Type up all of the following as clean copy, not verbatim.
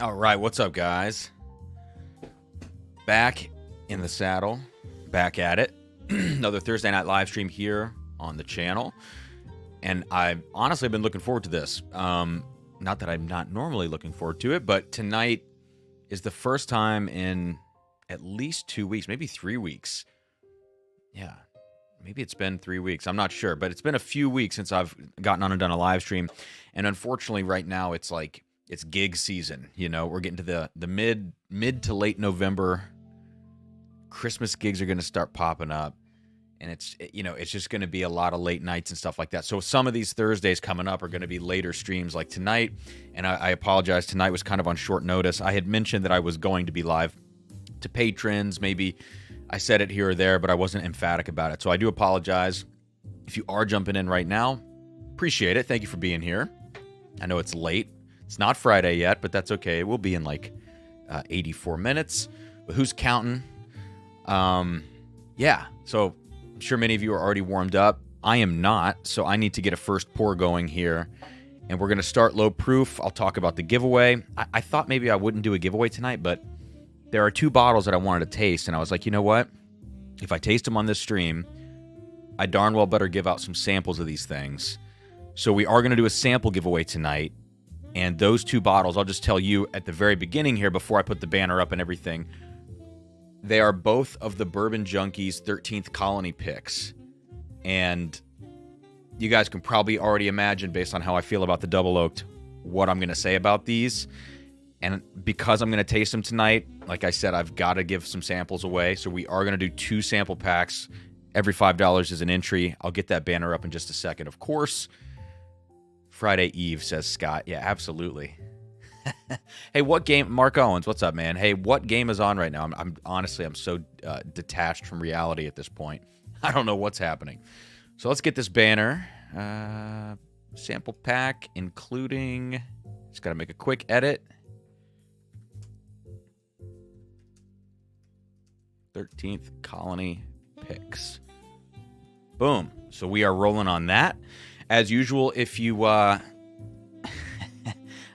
All right, what's up, guys? Back in the saddle, back at it. Another Thursday night live stream here on the channel. And I've honestly been looking forward to this. Not that I'm not normally looking forward to it, but tonight is the first time in at least 2 weeks, maybe 3 weeks. Yeah, maybe it's been 3 weeks. I'm not sure, but it's been a few weeks since I've gotten on and done a live stream. And unfortunately, right now, it's gig season. You know, we're getting to the mid to late November. Christmas gigs are going to start popping up. And it's just going to be a lot of late nights and stuff like that. So some of these Thursdays coming up are going to be later streams like tonight. And I apologize. Tonight was kind of on short notice. I had mentioned that I was going to be live to patrons. Maybe I said it here or there, but I wasn't emphatic about it. So I do apologize. If you are jumping in right now, appreciate it. Thank you for being here. I know it's late. It's not Friday yet, but that's okay. It will be in like 84 minutes. But who's counting? Yeah. So I'm sure many of you are already warmed up. I am not, so I need to get a first pour going here. And we're going to start low proof. I'll talk about the giveaway. I thought maybe I wouldn't do a giveaway tonight, but there are 2 bottles that I wanted to taste. And I was like, you know what? If I taste them on this stream, I darn well better give out some samples of these things. So we are going to do a sample giveaway tonight. And those 2 bottles, I'll just tell you at the very beginning here before I put the banner up and everything, they are both of the Bourbon Junkies 13th Colony picks. And you guys can probably already imagine, based on how I feel about the double oaked, what I'm going to say about these. And because I'm going to taste them tonight, like I said, I've got to give some samples away. So we are going to do 2 sample packs. Every $5 is an entry. I'll get that banner up in just a second, of course. Friday Eve, says Scott. Yeah, absolutely. Hey, what game? Mark Owens, what's up, man? Hey, what game is on right now? I'm honestly, I'm so detached from reality at this point. I don't know what's happening. So let's get this banner. Sample pack, including... Just got to make a quick edit. 13th Colony picks. Boom. So we are rolling on that. As usual, if you...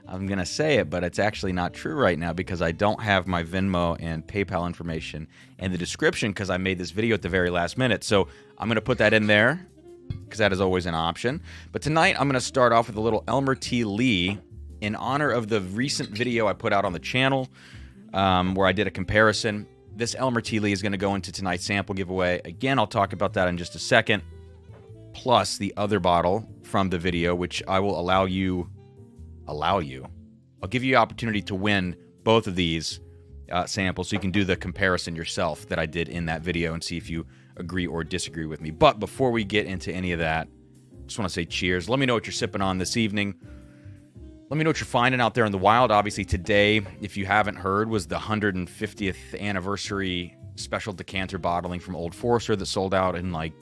I'm going to say it, but it's actually not true right now because I don't have my Venmo and PayPal information in the description because I made this video at the very last minute. So I'm going to put that in there because that is always an option. But tonight I'm going to start off with a little Elmer T. Lee in honor of the recent video I put out on the channel where I did a comparison. This Elmer T. Lee is going to go into tonight's sample giveaway. Again, I'll talk about that in just a second. Plus the other bottle from the video, which I will allow you. I'll give you the opportunity to win both of these samples so you can do the comparison yourself that I did in that video and see if you agree or disagree with me. But before we get into any of that, I just want to say cheers. Let me know what you're sipping on this evening. Let me know what you're finding out there in the wild. Obviously today, if you haven't heard, was the 150th anniversary special decanter bottling from Old Forester that sold out in like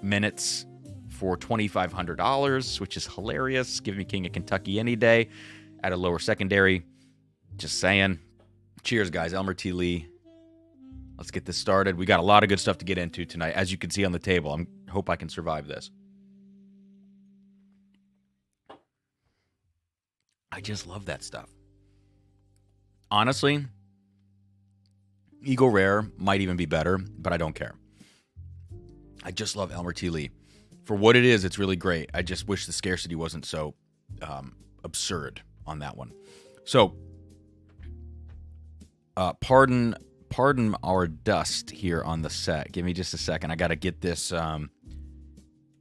minutes for $2,500, which is hilarious. Give me King of Kentucky any day at a lower secondary. Just saying. Cheers, guys. Elmer T. Lee. Let's get this started. We got a lot of good stuff to get into tonight, as you can see on the table. I hope I can survive this. I just love that stuff. Honestly, Eagle Rare might even be better, but I don't care. I just love Elmer T. Lee. For what it is, it's really great. I just wish the scarcity wasn't so absurd on that one. So, pardon our dust here on the set. Give me just a second. I got to get this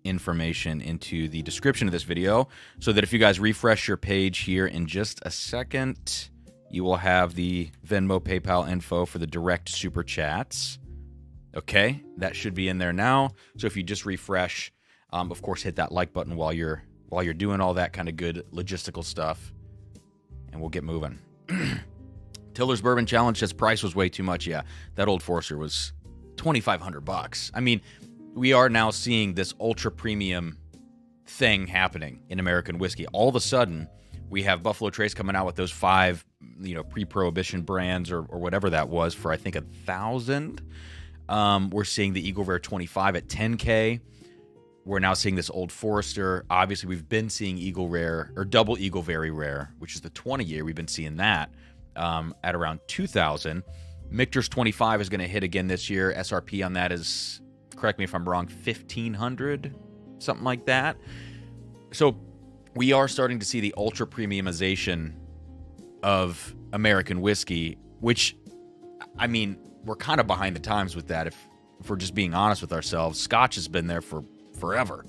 information into the description of this video so that if you guys refresh your page here in just a second, you will have the Venmo, PayPal info for the direct super chats. Okay, that should be in there now. So if you just refresh... of course, hit that like button while you're doing all that kind of good logistical stuff, and we'll get moving. Tiller's Bourbon Challenge says price was way too much. Yeah, that Old Forester was $2,500. I mean, we are now seeing this ultra premium thing happening in American whiskey. All of a sudden, we have Buffalo Trace coming out with those 5, pre-prohibition brands or whatever that was for I think $1,000. We're seeing the Eagle Rare 25 at $10K. We're now seeing this Old Forester. Obviously, we've been seeing Eagle Rare or Double Eagle Very Rare, which is the 20-year. We've been seeing that at around 2,000. Michter's 25 is going to hit again this year. SRP on that is, correct me if I'm wrong, 1,500, something like that. So we are starting to see the ultra premiumization of American whiskey, which, I mean, we're kind of behind the times with that. If we're just being honest with ourselves, Scotch has been there for forever.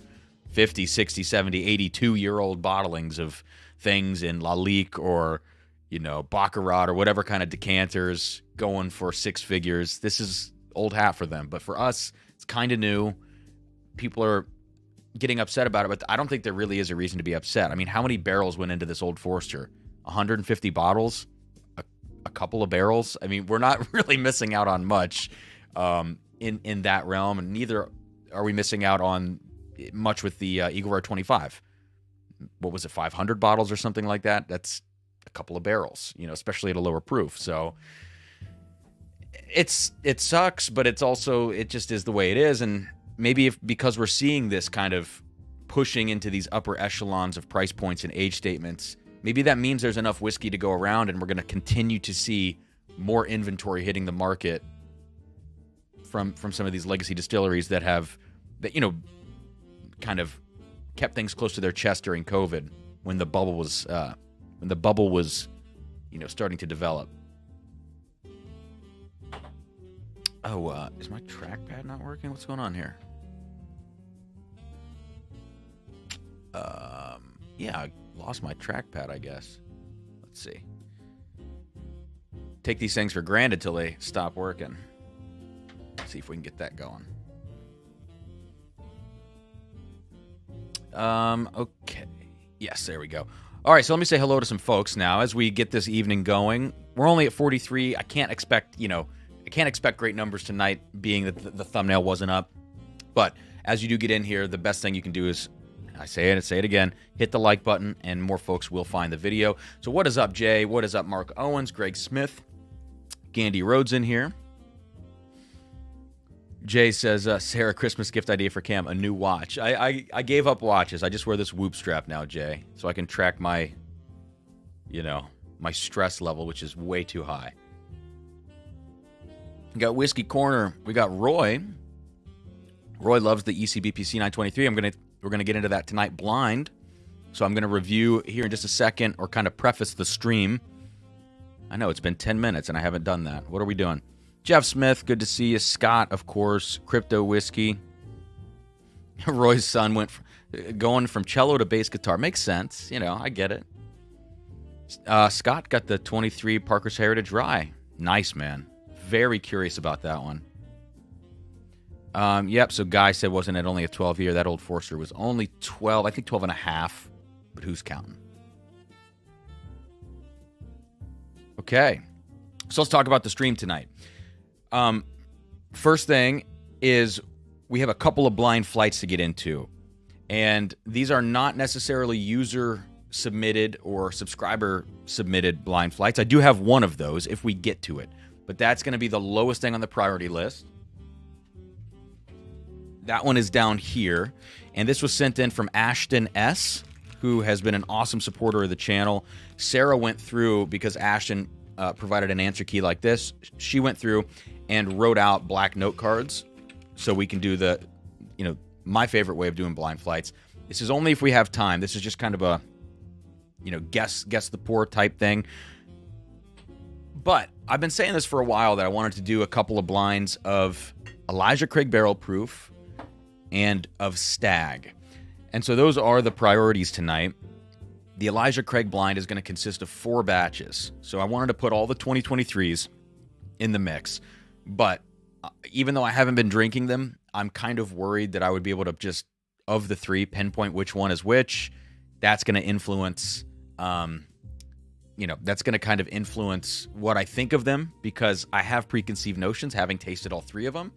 50, 60, 70, 82-year-old bottlings of things in Leach or, you know, Baccarat or whatever kind of decanters going for six figures. This is old hat for them. But for us, it's kind of new. People are getting upset about it, but I don't think there really is a reason to be upset. I mean, how many barrels went into this Old Forester? 150 bottles? A couple of barrels? I mean, we're not really missing out on much in that realm, and neither are we missing out on much with the Eagle Rare 25. What was it, 500 bottles or something like that? That's a couple of barrels, you know, especially at a lower proof. So it sucks, but it's also, it just is the way it is. And maybe because we're seeing this kind of pushing into these upper echelons of price points and age statements, maybe that means there's enough whiskey to go around, and we're going to continue to see more inventory hitting the market from some of these legacy distilleries that have, that, you know, kind of kept things close to their chest during COVID when the bubble was you know, starting to develop. Oh, is my trackpad not working? What's going on here? Yeah, I lost my trackpad, I guess. Let's see. Take these things for granted till they stop working. Let's see if we can get that going. Okay. Yes, there we go. All right, so let me say hello to some folks now as we get this evening going. We're only at 43. I can't expect great numbers tonight, being that the thumbnail wasn't up. But as you do get in here, the best thing you can do is, I say it again, hit the like button, and more folks will find the video. So what is up, Jay? What is up, Mark Owens, Greg Smith, Gandy Rhodes in here. Jay says, Sarah, Christmas gift idea for Cam, a new watch. I gave up watches. I just wear this Whoop strap now, Jay, so I can track my, you know, my stress level, which is way too high. We got Whiskey Corner. We got Roy. Roy loves the ECBP C923. We're gonna get into that tonight blind. So I'm gonna review here in just a second, or kind of preface the stream. I know it's been 10 minutes and I haven't done that. What are we doing? Jeff Smith, good to see you. Scott, of course. Crypto Whiskey. Roy's son went going from cello to bass guitar. Makes sense. You know, I get it. Scott got the 23 Parker's Heritage Rye. Nice, man. Very curious about that one. Yep, so Guy said, wasn't it only a 12-year? That Old Forester was only 12, I think 12 and a half. But who's counting? Okay. So let's talk about the stream tonight. First thing is we have a couple of blind flights to get into, and these are not necessarily user submitted or subscriber submitted blind flights. I do have one of those if we get to it, but that's going to be the lowest thing on the priority list. That one is down here, and this was sent in from Ashton S., who has been an awesome supporter of the channel. Sarah went through, because Ashton provided an answer key like this. She went through and wrote out black note cards so we can do the, you know, my favorite way of doing blind flights. This is only if we have time. This is just kind of a, you know, guess the pour type thing. But I've been saying this for a while, that I wanted to do a couple of blinds of Elijah Craig Barrel Proof and of Stagg. And so those are the priorities tonight. The Elijah Craig blind is going to consist of 4 batches. So I wanted to put all the 2023s in the mix. But even though I haven't been drinking them, I'm kind of worried that I would be able to just, of the 3, pinpoint which one is which. That's going to influence, you know, that's going to kind of influence what I think of them, because I have preconceived notions having tasted all 3 of them.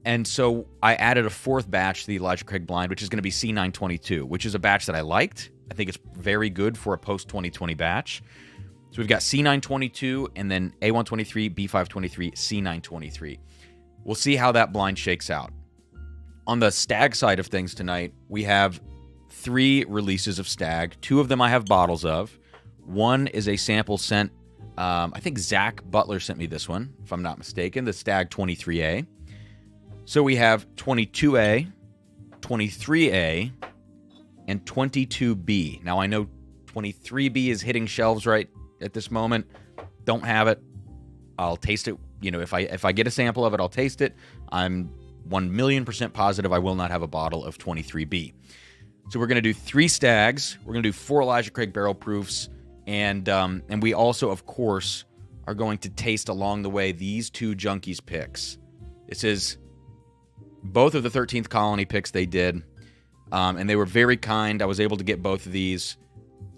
And so I added a 4th batch to the Elijah Craig blind, which is going to be C922, which is a batch that I liked. I think it's very good for a post-2020 batch. So we've got C922 and then A123, B523, C923. We'll see how that blind shakes out. on the Stagg side of things tonight, we have 3 releases of Stagg. 2 of them I have bottles of. One is a sample sent. I think Zach Butler sent me this one, if I'm not mistaken, the Stagg 23A. So we have 22A, 23A, and 22B. Now, I know 23B is hitting shelves right at this moment. Don't have it. I'll taste it. You know, if I get a sample of it, I'll taste it. I'm 1,000,000% positive I will not have a bottle of 23B. So we're going to do 3 Staggs. We're going to do 4 Elijah Craig barrel proofs. And we also, of course, are going to taste along the way these 2 Junkies picks. This is both of the 13th Colony picks they did. And they were very kind. I was able to get both of these.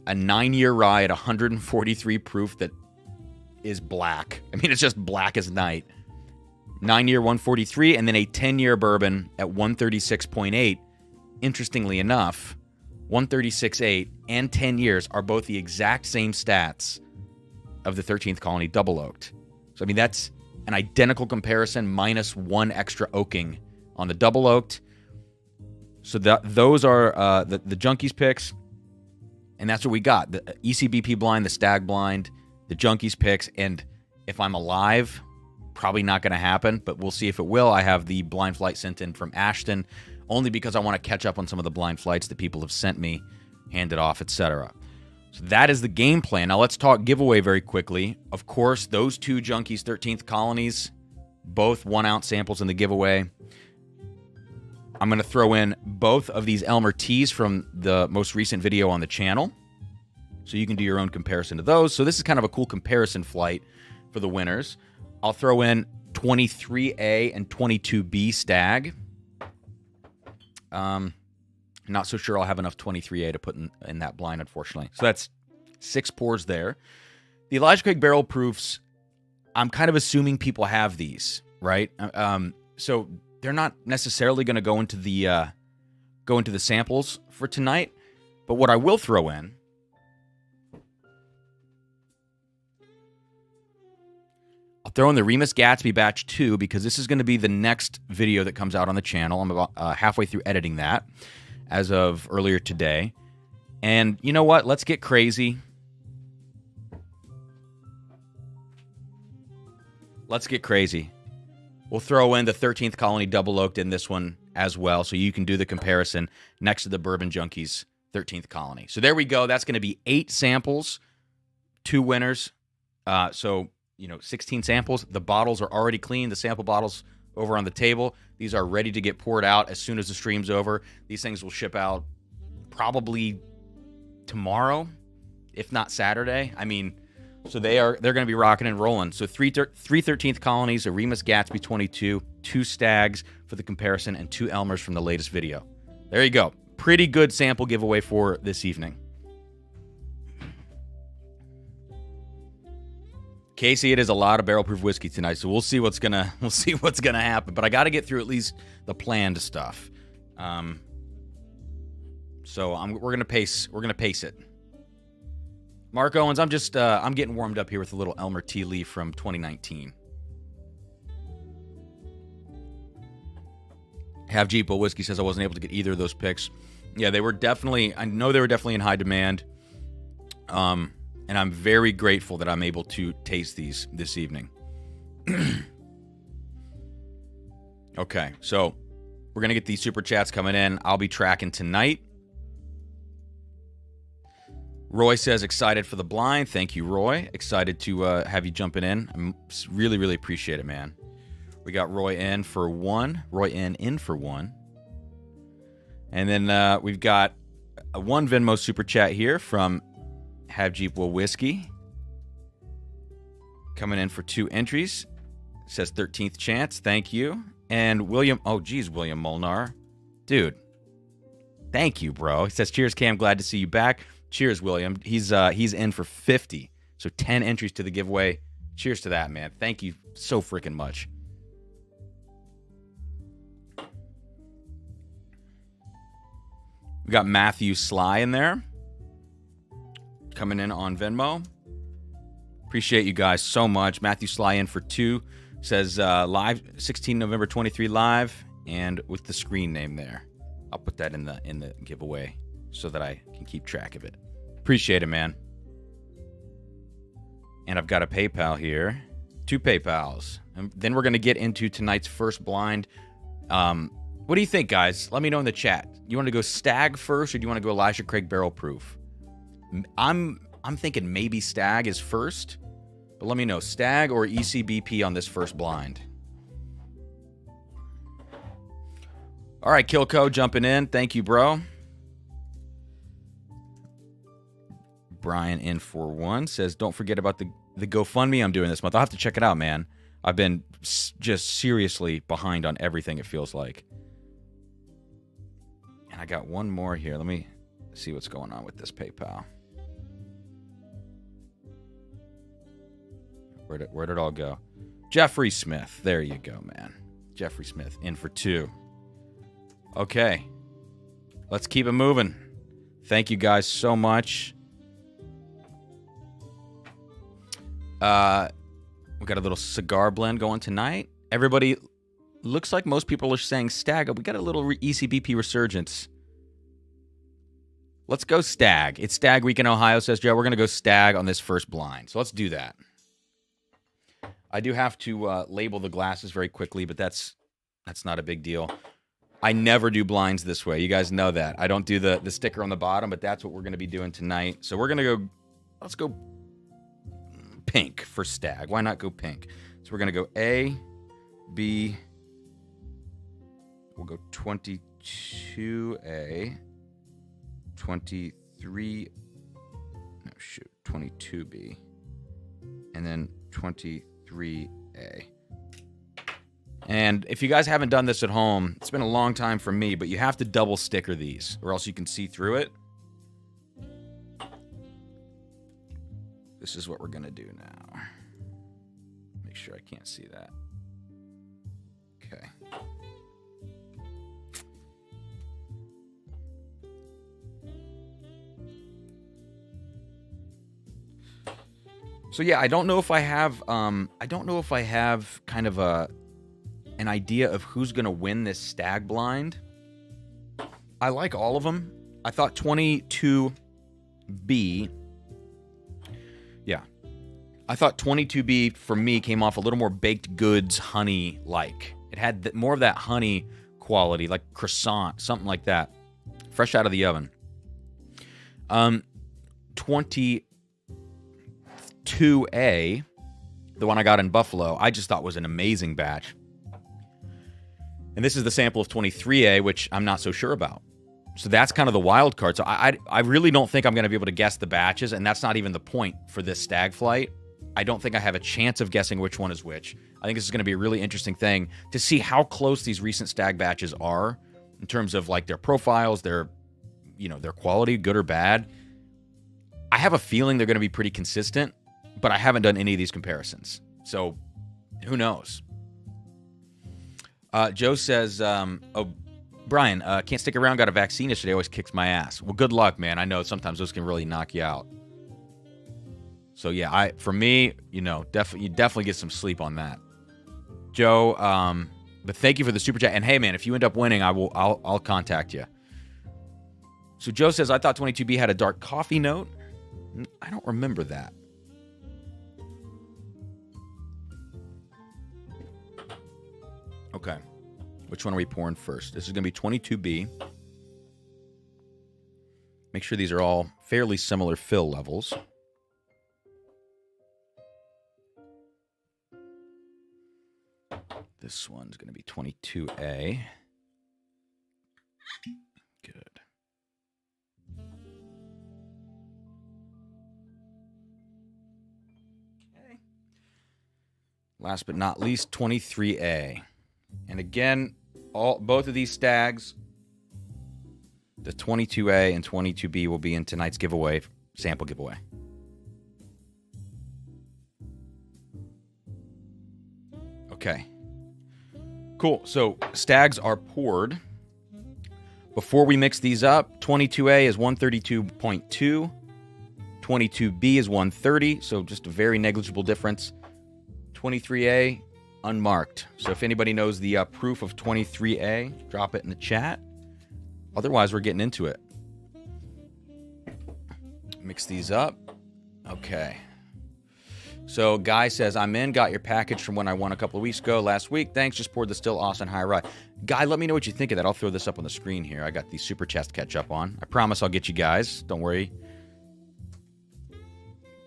A 9-year rye at 143 proof that is black. I mean, it's just black as night. 9-year 143, and then a 10-year bourbon at 136.8. Interestingly enough, 136.8 and 10 years are both the exact same stats of the 13th Colony double oaked. So, I mean, that's an identical comparison minus 1 extra oaking on the double oaked. So those are the Junkies picks, and that's what we got. The ECBP blind, the Stagg blind, the Junkies picks, and if I'm alive, probably not going to happen, but we'll see if it will. I have the blind flight sent in from Ashton, only because I want to catch up on some of the blind flights that people have sent me, handed off, etc. So that is the game plan. Now let's talk giveaway very quickly. Of course, those 2 Junkies 13th Colonies, both 1-ounce samples in the giveaway. I'm going to throw in both of these Elmer teas from the most recent video on the channel, so you can do your own comparison to those. So this is kind of a cool comparison flight for the winners. I'll throw in 23A and 22B Stagg. Not so sure I'll have enough 23A to put in that blind, unfortunately. So that's 6 pours there. The Elijah Craig barrel proofs, I'm kind of assuming people have these, right? So they're not necessarily going to go into the samples for tonight. But what I will throw in, I'll throw in the Remus Gatsby Batch 2 because this is going to be the next video that comes out on the channel. I'm about halfway through editing that as of earlier today. And you know what? Let's get crazy. Let's get crazy. We'll throw in the 13th Colony double oaked in this one as well, so you can do the comparison next to the Bourbon Junkies 13th Colony. So there we go. That's going to be 8 samples, 2 winners. So, 16 samples. The bottles are already clean. The sample bottles over on the table. These are ready to get poured out as soon as the stream's over. These things will ship out probably tomorrow, if not Saturday. I mean, so they're going to be rocking and rolling. So 3 13th Colonies, a Remus Gatsby 22, 2 Staggs for the comparison, and 2 Elmers from the latest video. There you go. Pretty good sample giveaway for this evening. Casey, it is a lot of barrel proof whiskey tonight, so we'll see what's gonna happen. But I got to get through at least the planned stuff. So we're gonna pace it. Mark Owens, I'm getting warmed up here with a little Elmer Tea Leaf from 2019. Have Jeepo Whiskey says I wasn't able to get either of those picks. Yeah, they were definitely in high demand. And I'm very grateful that I'm able to taste these this evening. Okay, so we're going to get these super chats coming in. I'll be tracking tonight. Roy says, excited for the blind. Thank you, Roy. Excited to have you jumping in. I really, really appreciate it, man. We got Roy in for 1. Roy in for 1. And then we've got a 1 Venmo super chat here from Have Jeepwell Whiskey. Coming in for 2 entries. Says 13th chance. Thank you. And William Molnar. Dude. Thank you, bro. He says, cheers, Cam. Glad to see you back. Cheers, William. He's in for 50. So 10 entries to the giveaway. Cheers to that, man. Thank you so freaking much. We got Matthew Sly in there. Coming in on Venmo. Appreciate you guys so much. Matthew Sly in for 2. Says live 16 November 23 live. and with the screen name there. I'll put that in the giveaway so that I can keep track of it. Appreciate it, man. And I've got a PayPal here. 2 PayPals. And then we're going to get into tonight's first blind. What do you think, guys? Let me know in the chat. You want to go Stagg first, or do you want to go Elijah Craig Barrel Proof? I'm thinking maybe Stagg is first, but let me know. Stagg or ECBP on this first blind. All right, Kilco jumping in. Thank you, bro. Brian in for 1 says, don't forget about the GoFundMe I'm doing this month. I'll have to check it out, man. I've been just seriously behind on everything, it feels like. And I got one more here. Let me see what's going on with this PayPal. Where'd it all go? Jeffrey Smith. There you go, man. Jeffrey Smith in for 2. Okay. Let's keep it moving. Thank you guys so much. We got a little cigar blend going tonight. Everybody, looks like most people are saying Stagg. We got a little ECBP resurgence. Let's go Stagg. It's Stagg Week in Ohio, says Joe. We're going to go Stagg on this first blind. So let's do that. I do have to label the glasses very quickly, but that's not a big deal. I never do blinds this way. You guys know that. I don't do the sticker on the bottom, but that's what we're going to be doing tonight. So we're going to go, let's go pink for Stagg. Why not go pink? So we're going to go A, B, we'll go 22A, 22B, and then 23A. And if you guys haven't done this at home, it's been a long time for me, but you have to double sticker these, or else you can see through it. This is what we're going to do now. Make sure I can't see that. Okay. So yeah, I don't know if I have kind of an idea of who's going to win this Stagg blind. I like all of them. I thought 22B. Yeah. I thought 22B for me came off a little more baked goods honey-like. It had more of that honey quality, like croissant, something like that. Fresh out of the oven. 22A, the one I got in Buffalo, I just thought was an amazing batch. And this is the sample of 23A, which I'm not so sure about. So that's kind of the wild card. So I really don't think I'm going to be able to guess the batches, and that's not even the point for this Stagg flight. I don't think I have a chance of guessing which one is which. I think this is going to be a really interesting thing to see how close these recent Stagg batches are in terms of like their profiles, their quality, good or bad. I have a feeling they're going to be pretty consistent, but I haven't done any of these comparisons. So who knows? Joe says, Brian, can't stick around, got a vaccine yesterday, always kicks my ass. Well, good luck, man. I know sometimes those can really knock you out. So yeah, for me, you definitely get some sleep on that. Joe, but thank you for the super chat. And hey, man, if you end up winning, I'll contact you. So Joe says, I thought 22B had a dark coffee note. I don't remember that. Okay. Which one are we pouring first? This is going to be 22B. Make sure these are all fairly similar fill levels. This one's going to be 22A. Good. Okay. Last but not least, 23A. And again, both of these Staggs, the 22A and 22B, will be in tonight's giveaway, sample giveaway. Okay. Cool. So Staggs are poured. Before we mix these up, 22A is 132.2. 22B is 130, so just a very negligible difference. 23A unmarked. So if anybody knows the proof of 23A, drop it in the chat. Otherwise, we're getting into it. Mix these up. Okay. So Guy says, I'm in, got your package from when I won a couple of weeks ago. Last week, thanks, just poured the Still Austin High Rye. Guy, let me know what you think of that. I'll throw this up on the screen here. I got these super chats to catch up on. I promise I'll get you guys. Don't worry.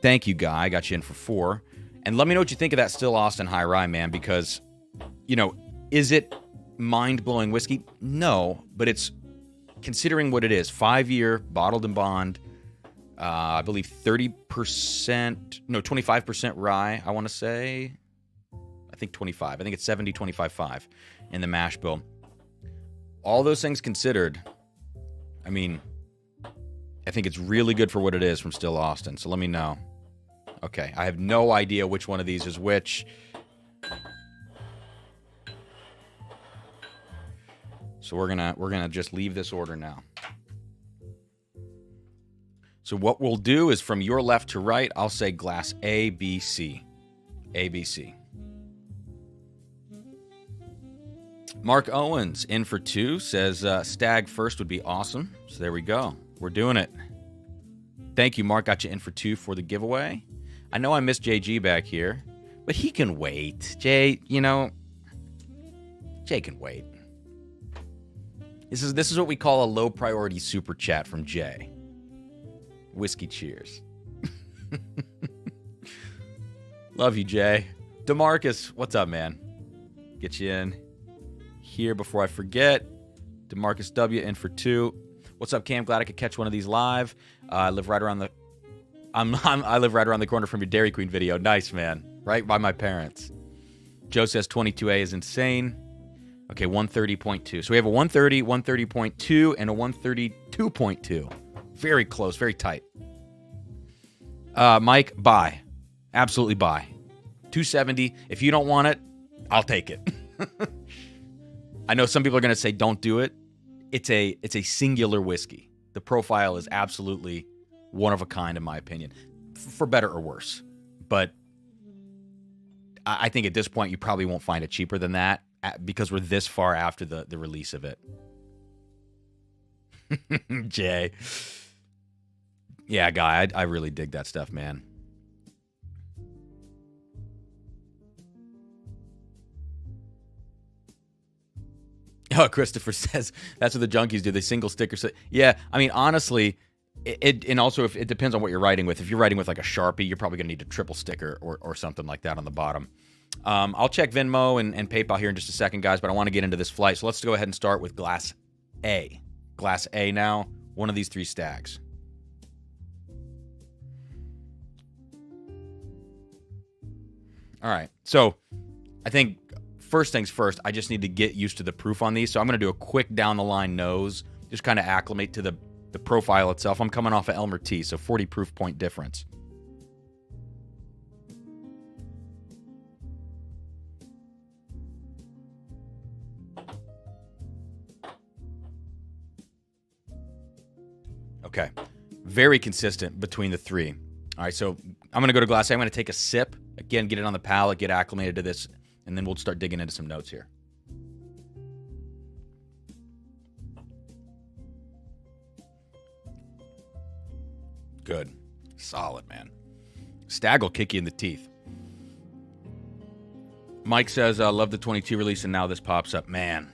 Thank you, Guy. I got you in for 4. And let me know what you think of that Still Austin High Rye, man, because, you know, is it mind-blowing whiskey? No, but it's, considering what it is, 5-year, bottled in bond, I believe 25% rye, I want to say. I think 25. I think it's 70, 25.5 in the mash bill. All those things considered, I mean, I think it's really good for what it is from Still Austin, so let me know. Okay, I have no idea which one of these is which. So we're gonna just leave this order now. So what we'll do is from your left to right, I'll say glass A, B, C. A, B, C. Mark Owens in for 2 says Stagg first would be awesome. So there we go. We're doing it. Thank you, Mark. Got you in for 2 for the giveaway. I know I missed JG back here, but he can wait. Jay, you know, Jay can wait. This is what we call a low priority super chat from Jay. Whiskey cheers. Love you, Jay. DeMarcus, what's up, man? Get you in here before I forget. DeMarcus W in for 2. What's up, Cam? Glad I could catch one of these live. I live right around the I live right around the corner from your Dairy Queen video. Nice, man. Right by my parents. Joe says 22A is insane. Okay, 130.2. So we have a 130, 130.2, and a 132.2. Very close, very tight. Mike, buy. Absolutely buy. 270. If you don't want it, I'll take it. I know some people are going to say don't do it. It's a singular whiskey. The profile is absolutely one of a kind, in my opinion, for better or worse. But I think at this point you probably won't find it cheaper than that because we're this far after the release of it. Jay. Yeah, Guy, I really dig that stuff, man. Oh, Christopher says that's what the Junkies do. They single sticker. Yeah, I mean, honestly, and also if it depends on what you're writing with. If you're writing with like a Sharpie, you're probably going to need a triple sticker or something like that on the bottom. I'll check Venmo and PayPal here in just a second, guys, but I want to get into this flight. So let's go ahead and start with Glass A. Glass A now, one of these 3 Staggs. All right, so I think first things first, I just need to get used to the proof on these. So I'm going to do a quick down-the-line nose, just kind of acclimate to the profile itself. I'm coming off of Elmer T, so 40 proof point difference. Okay, very consistent between the 3. All right, so I'm going to go to Glass A. I'm going to take a sip. Again, get it on the palate, get acclimated to this, and then we'll start digging into some notes here. Good. Solid, man. Stagg will kick you in the teeth. Mike says, love the 22 release, and now this pops up. Man.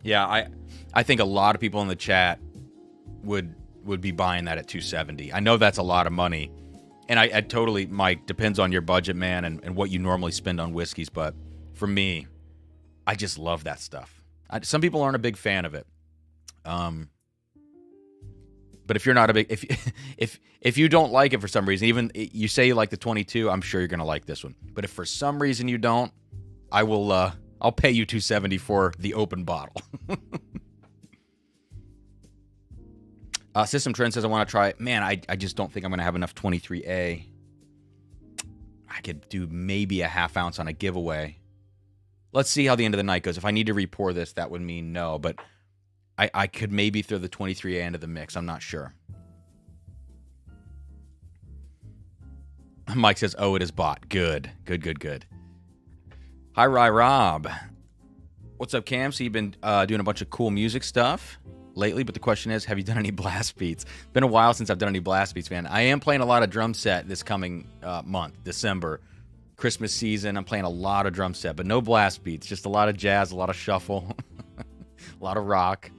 Yeah, I think a lot of people in the chat would be buying that at 270. I know that's a lot of money. And I totally, Mike, depends on your budget, man, and what you normally spend on whiskeys. But for me, I just love that stuff. Some people aren't a big fan of it. But if you're not a big, if you don't like it for some reason, even you say you like the 22, I'm sure you're going to like this one. But if for some reason you don't, I will, I'll pay you $270 for the open bottle. System Trend says, I want to try it. Man, I just don't think I'm going to have enough 23A. I could do maybe a half ounce on a giveaway. Let's see how the end of the night goes. If I need to re-pour this, that would mean no. But I could maybe throw the 23A into the mix. I'm not sure. Mike says, oh, it is bought. Good. Good, good, good. Hi, Rye Rob. What's up, Cam? So you've been doing a bunch of cool music stuff lately, but the question is, have you done any blast beats? Been a while since I've done any blast beats, man. I am playing a lot of drum set this coming month, December. Christmas season, I'm playing a lot of drum set, but no blast beats. Just a lot of jazz, a lot of shuffle, a lot of rock.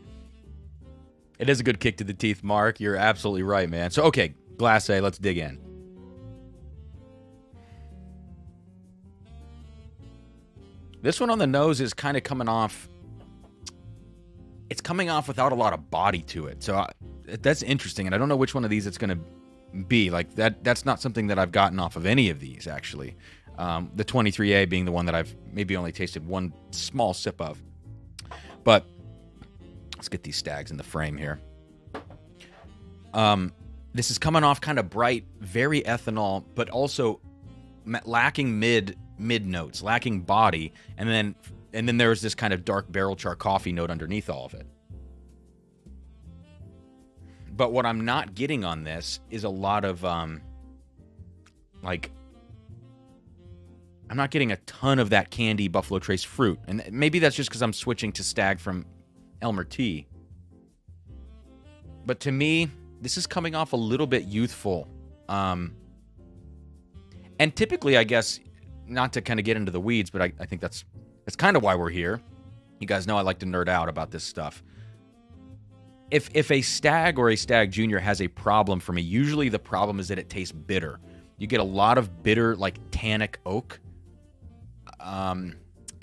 It is a good kick to the teeth, Mark. You're absolutely right, man. So, okay, Glass A, let's dig in. This one on the nose is kind of coming off. It's coming off without a lot of body to it. So that's interesting, and I don't know which one of these it's going to be. Like that's not something that I've gotten off of any of these, actually. The 23A being the one that I've maybe only tasted one small sip of. But let's get these Staggs in the frame here. This is coming off kind of bright, very ethanol, but also lacking mid notes, lacking body, and then there's this kind of dark barrel char coffee note underneath all of it. But what I'm not getting on this is a lot of like, I'm not getting a ton of that candy Buffalo Trace fruit, and maybe that's just because I'm switching to Stagg from Elmer T. But to me, this is coming off a little bit youthful, and typically, I guess, not to kind of get into the weeds, but I think that's kind of why we're here. You guys know I like to nerd out about this stuff. If a Stagg or a Stagg Junior has a problem for me, usually the problem is that it tastes bitter. You get a lot of bitter, like tannic oak.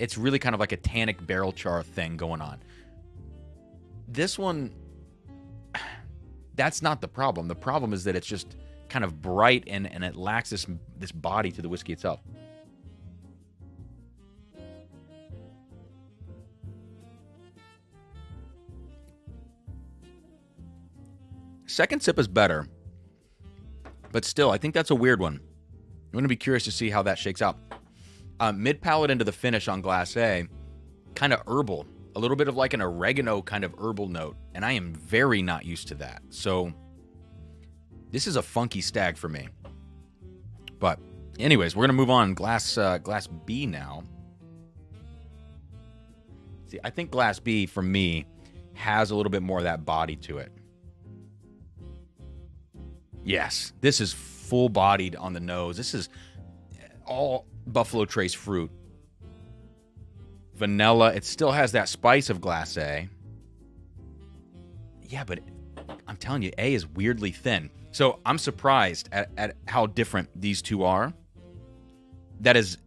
It's really kind of like a tannic barrel char thing going on. This one, that's not the problem. The problem is that it's just kind of bright and it lacks this body to the whiskey itself. Second sip is better, but still, I think that's a weird one. I'm going to be curious to see how that shakes out. Mid-palate into the finish on Glass A, kind of herbal. A little bit of like an oregano kind of herbal note, and I am very not used to that. So this is a funky Stagg for me. But anyways, we're going to move on. Glass B now. See, I think Glass B, for me, has a little bit more of that body to it. Yes, this is full-bodied on the nose. This is all Buffalo Trace fruit. Vanilla. It still has that spice of Glass A. Yeah, but I'm telling you, A is weirdly thin. So I'm surprised at how different these two are. That is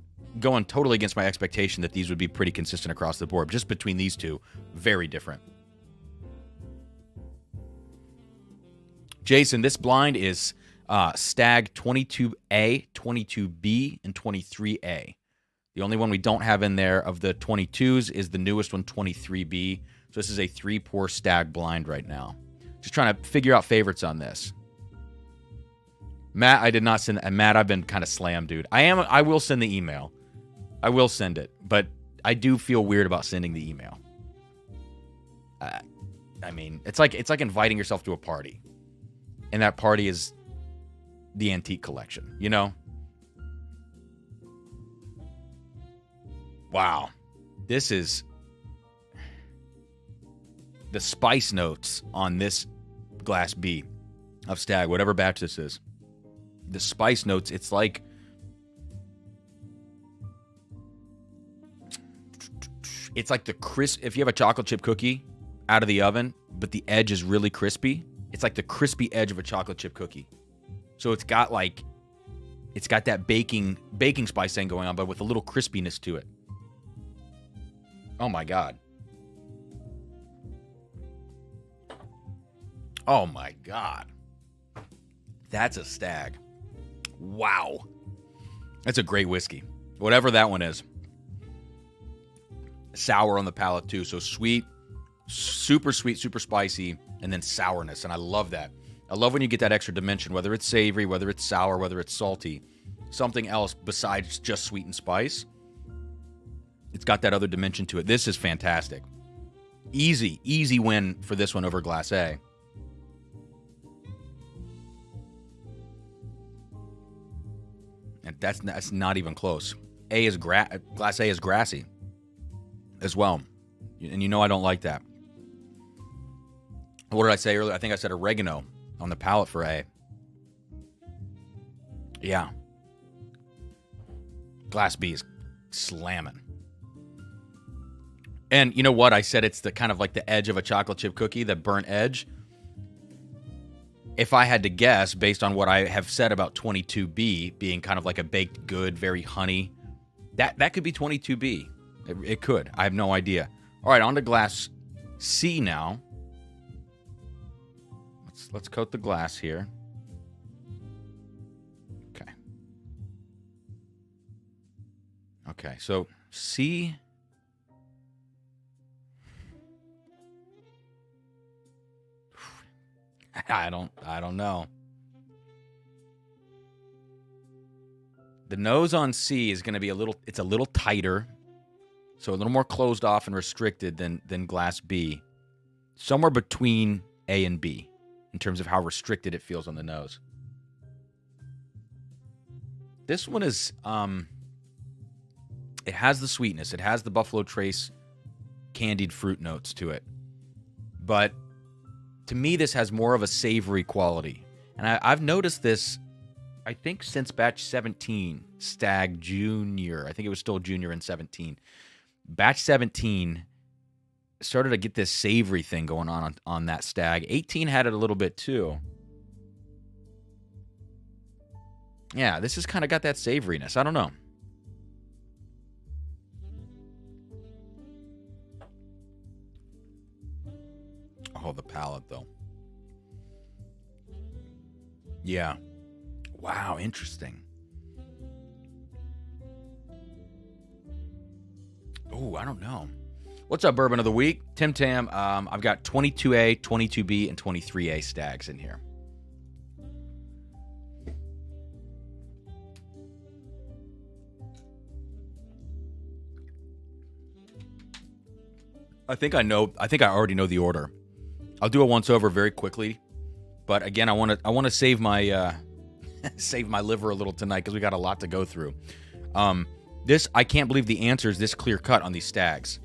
going totally against my expectation that these would be pretty consistent across the board. Just between these two, very different. Jason, this blind is Stagg 22A, 22B, and 23A. The only one we don't have in there of the 22s is the newest one, 23B. So this is a 3-pour Stagg blind right now. Just trying to figure out favorites on this. Matt, I did not send. And Matt, I've been kind of slammed, dude. I will send the email. I will send it, but I do feel weird about sending the email. I mean, it's like inviting yourself to a party. And that party is the antique collection, you know? Wow. This is the spice notes on this Glass B of Stagg, whatever batch this is. The spice notes, it's like the crisp. If you have a chocolate chip cookie out of the oven, but the edge is really crispy, it's like the crispy edge of a chocolate chip cookie. So it's got that baking spice thing going on, but with a little crispiness to it. Oh my God. Oh my God. That's a Stagg. Wow. That's a great whiskey. Whatever that one is. Sour on the palate too. So sweet, super spicy, and then sourness. And I love that. I love when you get that extra dimension, whether it's savory, whether it's sour, whether it's salty. Something else besides just sweet and spice. It's got that other dimension to it. This is fantastic. Easy win for this one over Glass A. And that's not even close. Glass A is grassy as well. And you know I don't like that. What did I say earlier? I think I said oregano on the palate for A. Yeah. Glass B is slamming. And you know what? I said it's the kind of like the edge of a chocolate chip cookie, the burnt edge. If I had to guess, based on what I have said about 22B being kind of like a baked good, very honey, that could be 22B. It could. I have no idea. All right, on to glass C now. Let's coat the glass here. Okay. Okay, so C. I don't know. The nose on C is going to be a little tighter. So a little more closed off and restricted than glass B. Somewhere between A and B in terms of how restricted it feels on the nose. This one is it has the sweetness. It has the Buffalo Trace candied fruit notes to it. But to me, this has more of a savory quality. And I've noticed this, I think, since batch 17, Stagg Junior. I think it was still Junior in 17. Batch 17 started to get this savory thing going on that Stagg. 18 had it a little bit too. Yeah, this has kind of got that savoriness. I don't know. Oh, the palate, though. Yeah. Wow, interesting. Oh, I don't know. What's up, Bourbon of the Week? Tim Tam. I've got 22A, 22B, and 23A Staggs in here. I think I already know the order. I'll do a once over very quickly, but again, I want to save my save my liver a little tonight because we got a lot to go through. I can't believe the answer is this clear cut on these Staggs.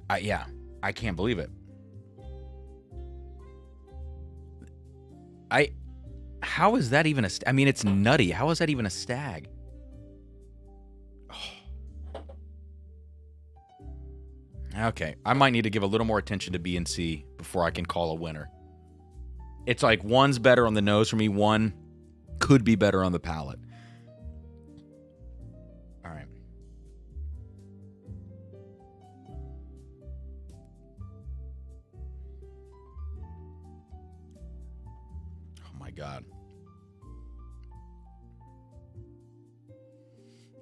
I can't believe it. How is that even I mean, it's nutty. How is that even a Stagg? Okay, I might need to give a little more attention to B and C before I can call a winner. It's like one's better on the nose for me, one could be better on the palate. All right. Oh my God.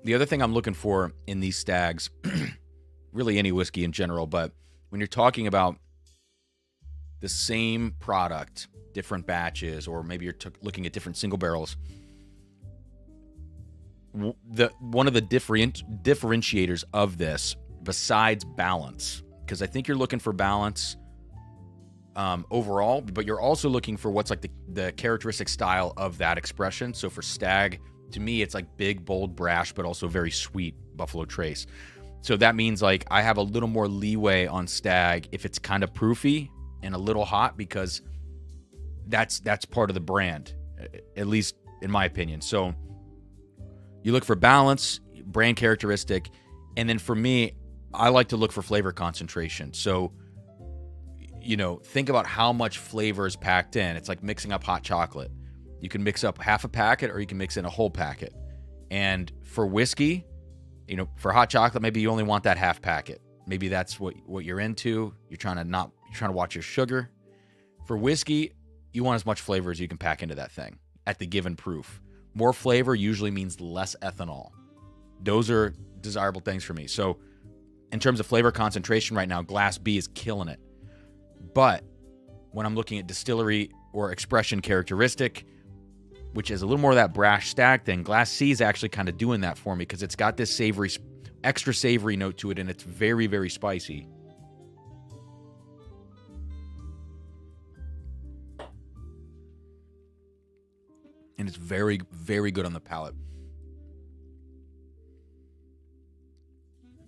The other thing I'm looking for in these Staggs, really any whiskey in general, but when you're talking about the same product, different batches, or maybe you're looking at different single barrels, one of the differentiators of this, besides balance, because I think you're looking for balance overall, but you're also looking for what's like the characteristic style of that expression. So for Stagg, to me, it's like big, bold, brash, but also very sweet Buffalo Trace. So that means like I have a little more leeway on Stagg if it's kind of proofy and a little hot, because that's part of the brand, at least in my opinion. So you look for balance, brand characteristic, and then for me, I like to look for flavor concentration. So, you know, think about how much flavor is packed in. It's like mixing up hot chocolate. You can mix up half a packet or you can mix in a whole packet. And for whiskey, you know, for hot chocolate, maybe you only want that half packet. Maybe that's what you're into. You're trying to watch your sugar. For whiskey, you want as much flavor as you can pack into that thing at the given proof. More flavor usually means less ethanol. Those are desirable things for me. So in terms of flavor concentration right now, Glass B is killing it. But when I'm looking at distillery or expression characteristic, which is a little more of that brash Stagg thing, Glass C is actually kind of doing that for me because it's got this savory, extra savory note to it, and it's very, very spicy. And it's very, very good on the palate.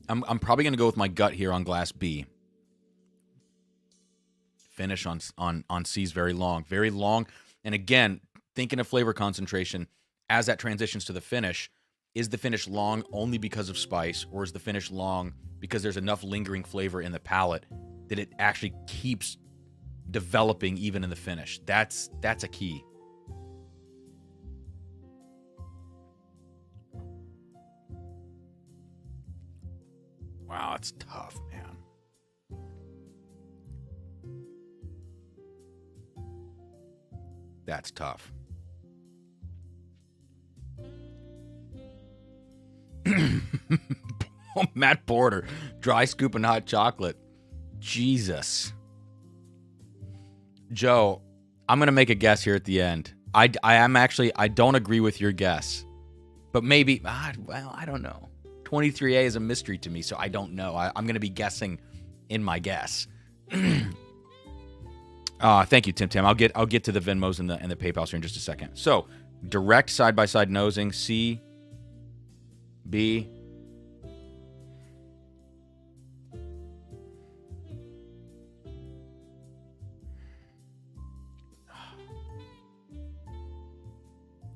I'm probably going to go with my gut here on glass B. Finish on C is very long. Very long. And again, thinking of flavor concentration, as that transitions to the finish, is the finish long only because of spice, or is the finish long because there's enough lingering flavor in the palate that it actually keeps developing even in the finish? That's a key. Wow, it's tough, man. That's tough. Matt Porter, dry scoop and hot chocolate. Jesus. Joe, I'm going to make a guess here at the end. I don't agree with your guess. But maybe, well, I don't know. 23A is a mystery to me, so I don't know. I'm going to be guessing in my guess. Thank you, Tim Tam. I'll get to the Venmos and the PayPals here in just a second. So, direct side-by-side nosing, C, B.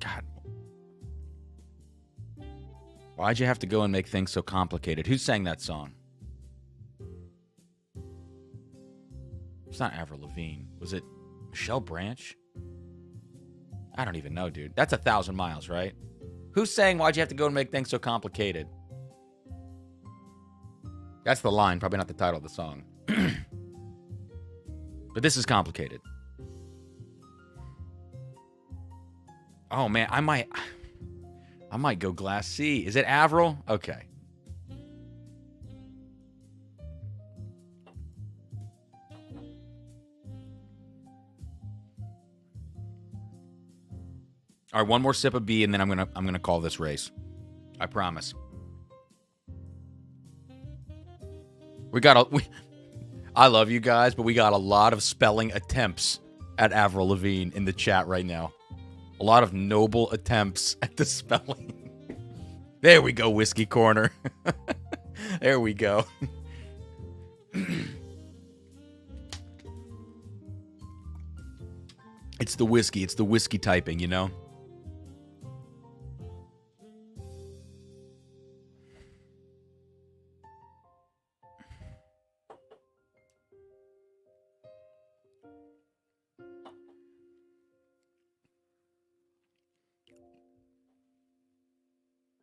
God. Why'd you have to go and make things so complicated? Who sang that song? It's not Avril Lavigne. Was it Michelle Branch? I don't even know, dude. That's 1,000 miles, right? Who's saying, why'd you have to go and make things so complicated? That's the line, probably not the title of the song. But this is complicated. Oh, man, I might go glass C. Is it Avril? Okay. All right, one more sip of B, and then I'm gonna call this race. I promise. I love you guys, but we got a lot of spelling attempts at Avril Lavigne in the chat right now. A lot of noble attempts at the spelling. There we go, Whiskey Corner. There we go. It's the whiskey typing, you know?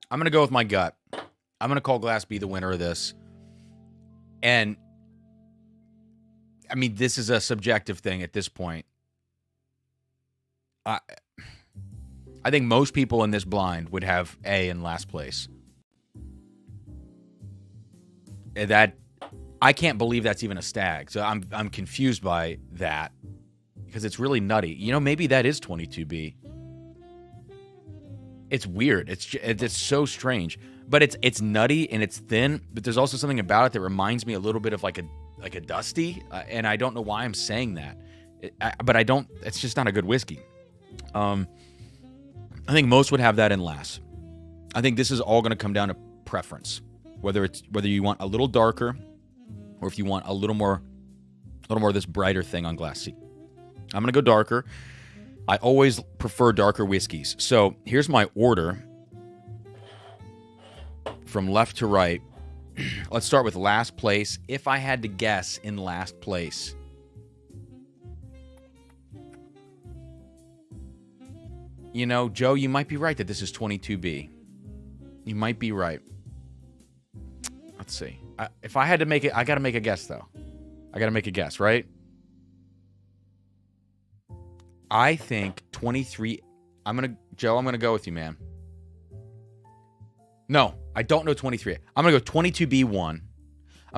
I'm going to go with my gut. I'm going to call Glass B the winner of this. And, I mean, this is a subjective thing at this point. I think most people in this blind would have A in last place. That, I can't believe that's even a Stagg. So I'm confused by that because it's really nutty. You know, maybe that is 22B. It's weird. It's so strange, but it's nutty and it's thin. But there's also something about it that reminds me a little bit of like a Dusty, and I don't know why I'm saying that. But I don't. It's just not a good whiskey. I think most would have that in last. I think this is all going to come down to preference, whether you want a little darker, or if you want a little more of this brighter thing on glass C. I'm going to go darker. I always prefer darker whiskeys. So here's my order from left to right. Let's start with last place. If I had to guess in last place, you know, Joe, you might be right that this is 22B. You might be right. Let's see. If I had to make it, I got to make a guess, though. I got to make a guess, right? I think 23. Joe, I'm going to go with you, man. No, I don't know 23A. I'm going to go 22B1. I'm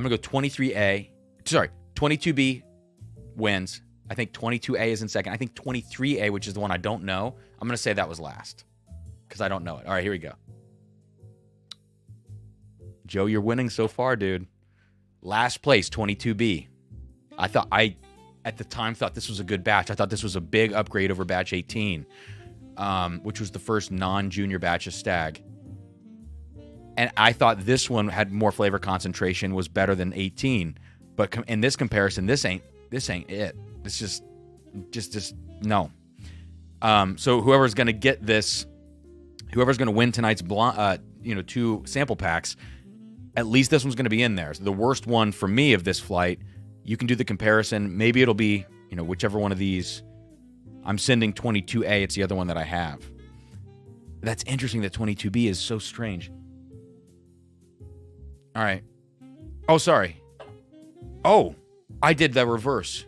going to go 23A. Sorry, 22B wins. I think 22A is in second. I think 23A, which is the one I don't know, I'm going to say that was last because I don't know it. All right, here we go. Joe, you're winning so far, dude. Last place, 22B. At the time, thought this was a good batch. I thought this was a big upgrade over batch 18, which was the first non-junior batch of Stagg. And I thought this one had more flavor concentration, was better than 18. But in this comparison, this ain't it. It's just no. So whoever's going to get this, whoever's going to win tonight's 2 sample packs, at least this one's going to be in there. So the worst one for me of this flight, you can do the comparison. Maybe it'll be, whichever one of these. I'm sending 22A. It's the other one that I have. That's interesting that 22B is so strange. All right. Oh, sorry. Oh, I did the reverse.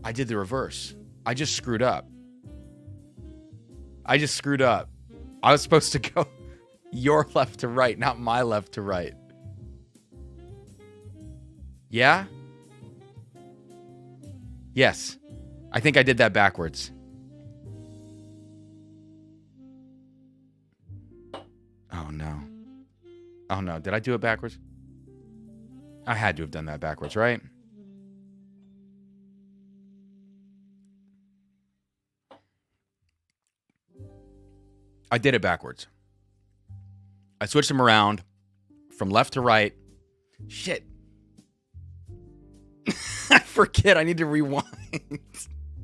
I did the reverse. I just screwed up. I was supposed to go your left to right, not my left to right. Yeah? Yes. I think I did that backwards. Oh, no. Oh, no. Did I do it backwards? I had to have done that backwards, right? I did it backwards. I switched them around from left to right. Shit. I forget. I need to rewind.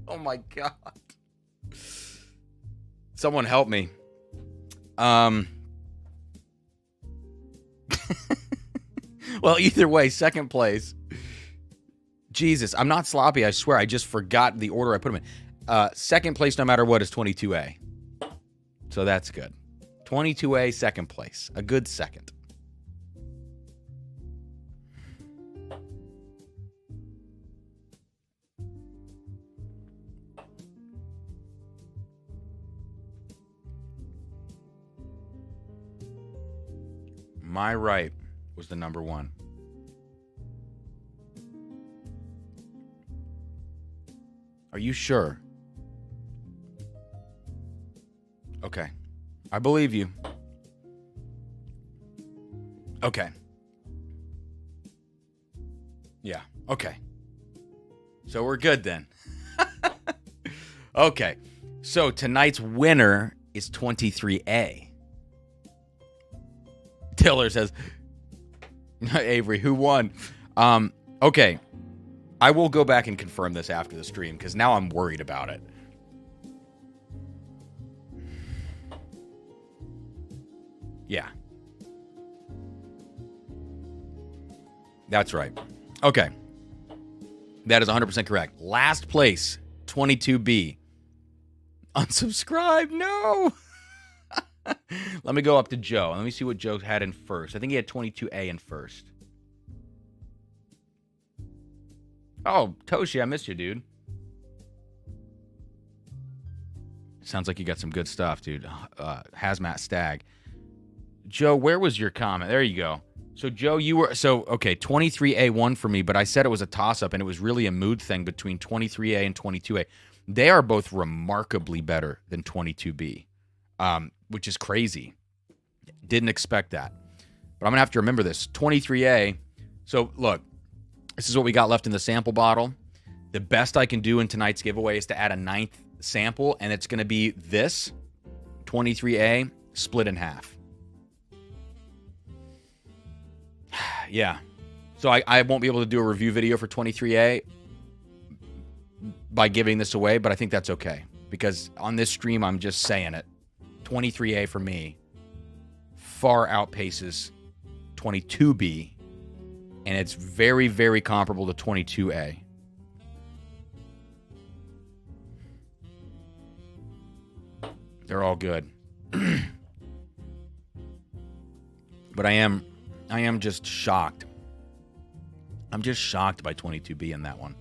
Oh, my God. Someone help me. Well, either way, second place. Jesus, I'm not sloppy, I swear. I just forgot the order I put them in. Second place, no matter what, is 22A. So that's good. 22A, second place. A good second. My right was the number one. Are you sure? Okay. I believe you. Okay. Yeah. Okay. So we're good then. Okay. So tonight's winner is 23A. Tiller says, Avery, who won? Okay. I will go back and confirm this after the stream because now I'm worried about it. Yeah. That's right. Okay. That is 100% correct. Last place, 22B. Unsubscribe, no. Let me go up to Joe. Let me see what Joe had in first. I think he had 22A in first. Oh, Toshi, I missed you, dude. Sounds like you got some good stuff, dude. Hazmat Stagg. Joe, where was your comment? There you go. So, Joe, you were... So, okay, 23A won for me, but I said it was a toss-up, and it was really a mood thing between 23A and 22A. They are both remarkably better than 22B, which is crazy. Didn't expect that. But I'm going to have to remember this. 23A... So, look, this is what we got left in the sample bottle. The best I can do in tonight's giveaway is to add a 9th sample, and it's going to be this, 23A, split in half. Yeah. So I won't be able to do a review video for 23A by giving this away, but I think that's okay. Because on this stream, I'm just saying it. 23A for me far outpaces 22B, and it's very, very comparable to 22A. They're all good. But I am just shocked. I'm just shocked by 22B in that one.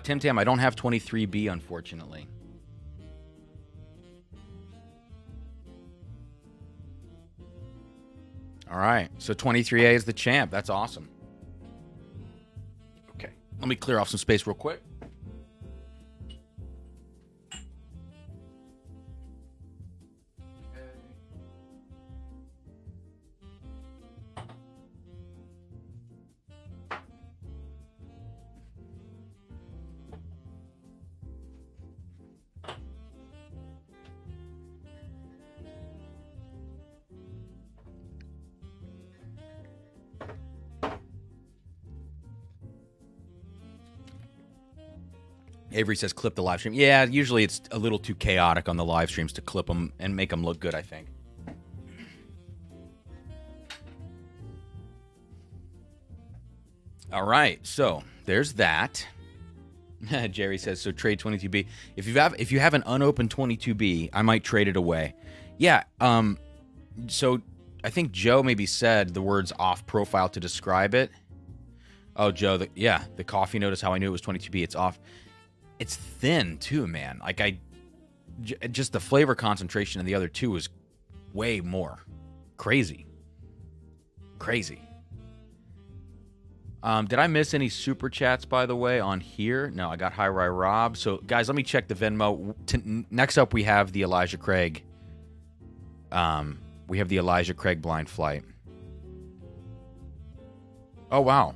Tim Tam, I don't have 23B, unfortunately. All right, so 23A is the champ. That's awesome. Okay, let me clear off some space real quick. Avery says clip the live stream. Yeah, usually it's a little too chaotic on the live streams to clip them and make them look good, I think. All right, so there's that. Jerry says, so trade 22B. If you have an unopened 22B, I might trade it away. Yeah, so I think Joe maybe said the words off profile to describe it. Oh, Joe, the coffee note is how I knew it was 22B. It's off. It's thin too, man. Like just the flavor concentration in the other two was way more. Crazy. Did I miss any super chats, by the way, on here? No, I got Hi Ry Rob. So, guys, let me check the Venmo. Next up, we have the Elijah Craig. We have the Elijah Craig blind flight. Oh, wow.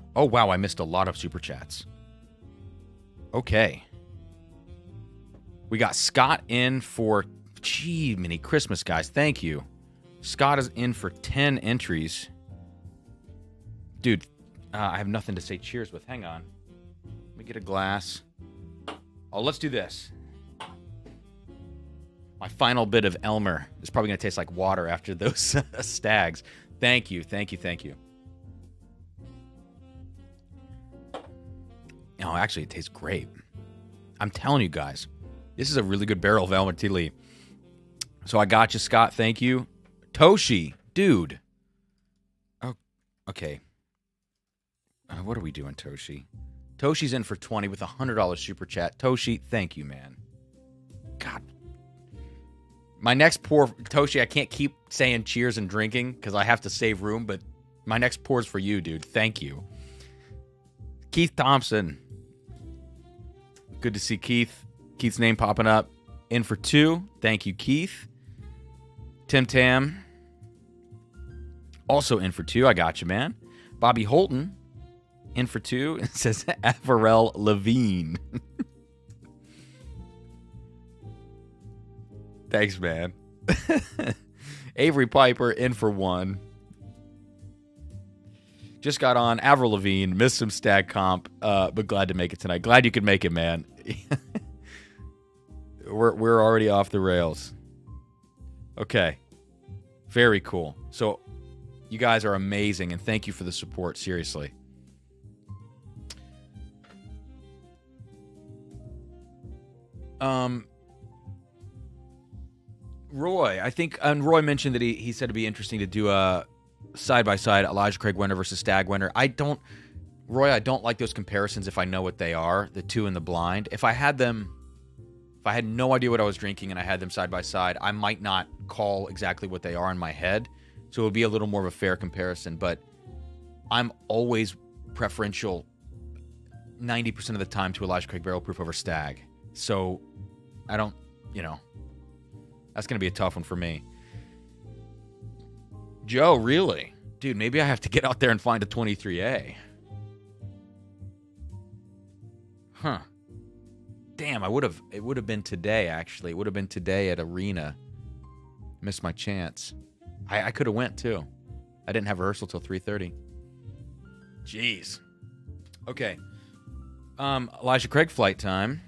I missed a lot of super chats. Okay. We got Scott in for... Gee, mini Christmas, guys. Thank you. Scott is in for 10 entries. Dude, I have nothing to say cheers with. Hang on. Let me get a glass. Oh, let's do this. My final bit of Elmer is probably going to taste like water after those Staggs. Thank you. No, actually, it tastes great. I'm telling you guys, this is a really good barrel of Elmer Tea Lee. So I got you, Scott. Thank you. Toshi, dude. Oh, okay. What are we doing, Toshi? Toshi's in for 20 with a $100 super chat. Toshi, thank you, man. God. My next pour, Toshi, I can't keep saying cheers and drinking because I have to save room, but my next pour is for you, dude. Thank you. Keith Thompson. Good to see Keith. Keith's name popping up. In for 2. Thank you, Keith. Tim Tam. Also in for 2. I got you, man. Bobby Holton. In for 2. It says Averell Levine. Thanks, man. Avery Piper in for 1. Just got on. Avril Lavigne. Missed some Stagg comp, but glad to make it tonight. Glad you could make it, man. We're already off the rails. Okay. Very cool. So you guys are amazing, and thank you for the support. Seriously. Roy, I think, and Roy mentioned that he said it'd be interesting to do a side-by-side Elijah Craig winner versus Stagg winner. I don't like those comparisons if I know what they are, the two in the blind. If I had no idea what I was drinking and I had them side-by-side, I might not call exactly what they are in my head. So it would be a little more of a fair comparison. But I'm always preferential 90% of the time to Elijah Craig Barrel Proof over Stagg. So I don't, that's going to be a tough one for me. Joe, really? Dude, maybe I have to get out there and find a 23A. Huh. Damn, it would have been today, actually. It would have been today at Arena. Missed my chance. I could have went, too. I didn't have rehearsal till 3:30. Jeez. Okay. Elijah Craig flight time.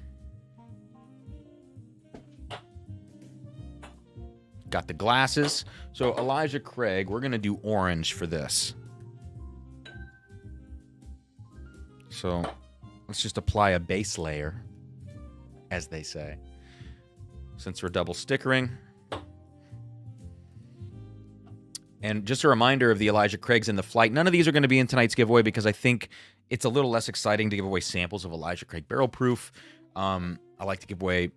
Got the glasses. So Elijah Craig, we're going to do orange for this. So let's just apply a base layer, as they say. Since we're double stickering. And just a reminder of the Elijah Craigs in the flight. None of these are going to be in tonight's giveaway because I think it's a little less exciting to give away samples of Elijah Craig Barrel Proof. I like to give away,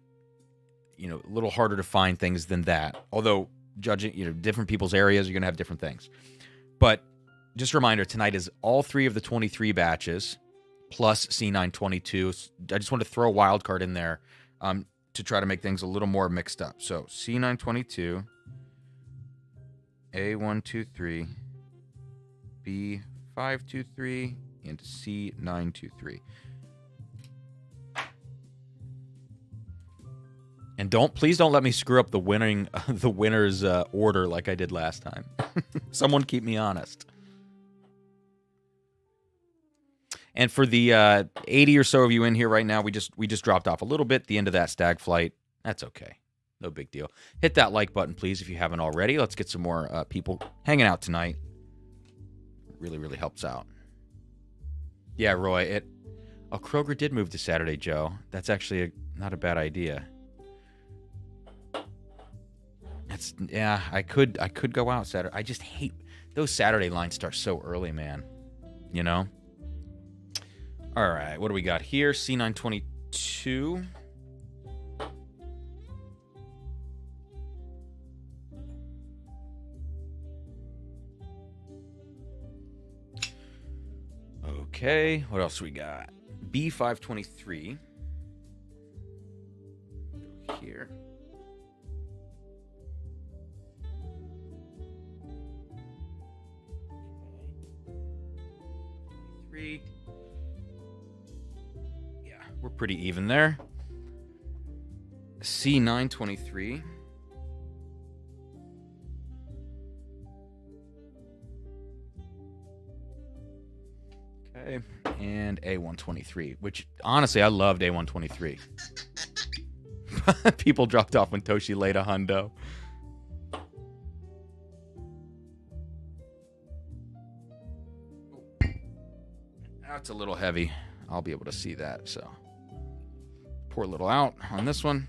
a little harder to find things than that. Although, judging, different people's areas, you're going to have different things. But just a reminder, tonight is all 3 of the 23 batches plus C922. I just want to throw a wild card in there to try to make things a little more mixed up. So C922, A123, B523, and C923. And please don't let me screw up the winner's order like I did last time. Someone keep me honest. And for the 80 or so of you in here right now, we just dropped off a little bit. The end of that Stagg flight. That's okay. No big deal. Hit that like button, please, if you haven't already. Let's get some more people hanging out tonight. Really, really helps out. Yeah, Roy. Kroger did move to Saturday, Joe. That's actually not a bad idea. I could go out Saturday. I just hate those Saturday lines start so early, man. You know? All right, what do we got here? C922. Okay, what else we got? B523. Here. Okay. Yeah, we're pretty even there. C923. Okay, and A123, which honestly I loved A123. People dropped off when Toshi laid a hundo. That's a little heavy. I'll be able to see that, so pour a little out on this one.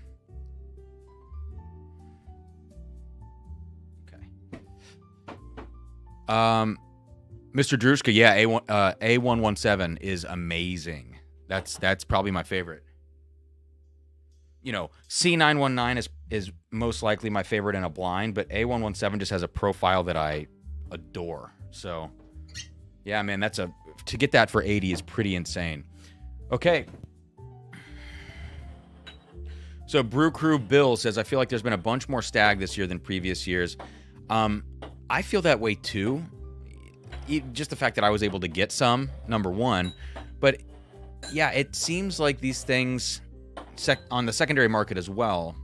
Okay. Mr. Druska, yeah, A117 is amazing. That's probably my favorite. You know, C919 is most likely my favorite in a blind, but A117 just has a profile that I adore. So, yeah, man, to get that for 80 is pretty insane. Okay. So Brew Crew Bill says, I feel like there's been a bunch more Stagg this year than previous years. I feel that way too. Just the fact that I was able to get some, number one. But yeah, it seems like these things on the secondary market as well,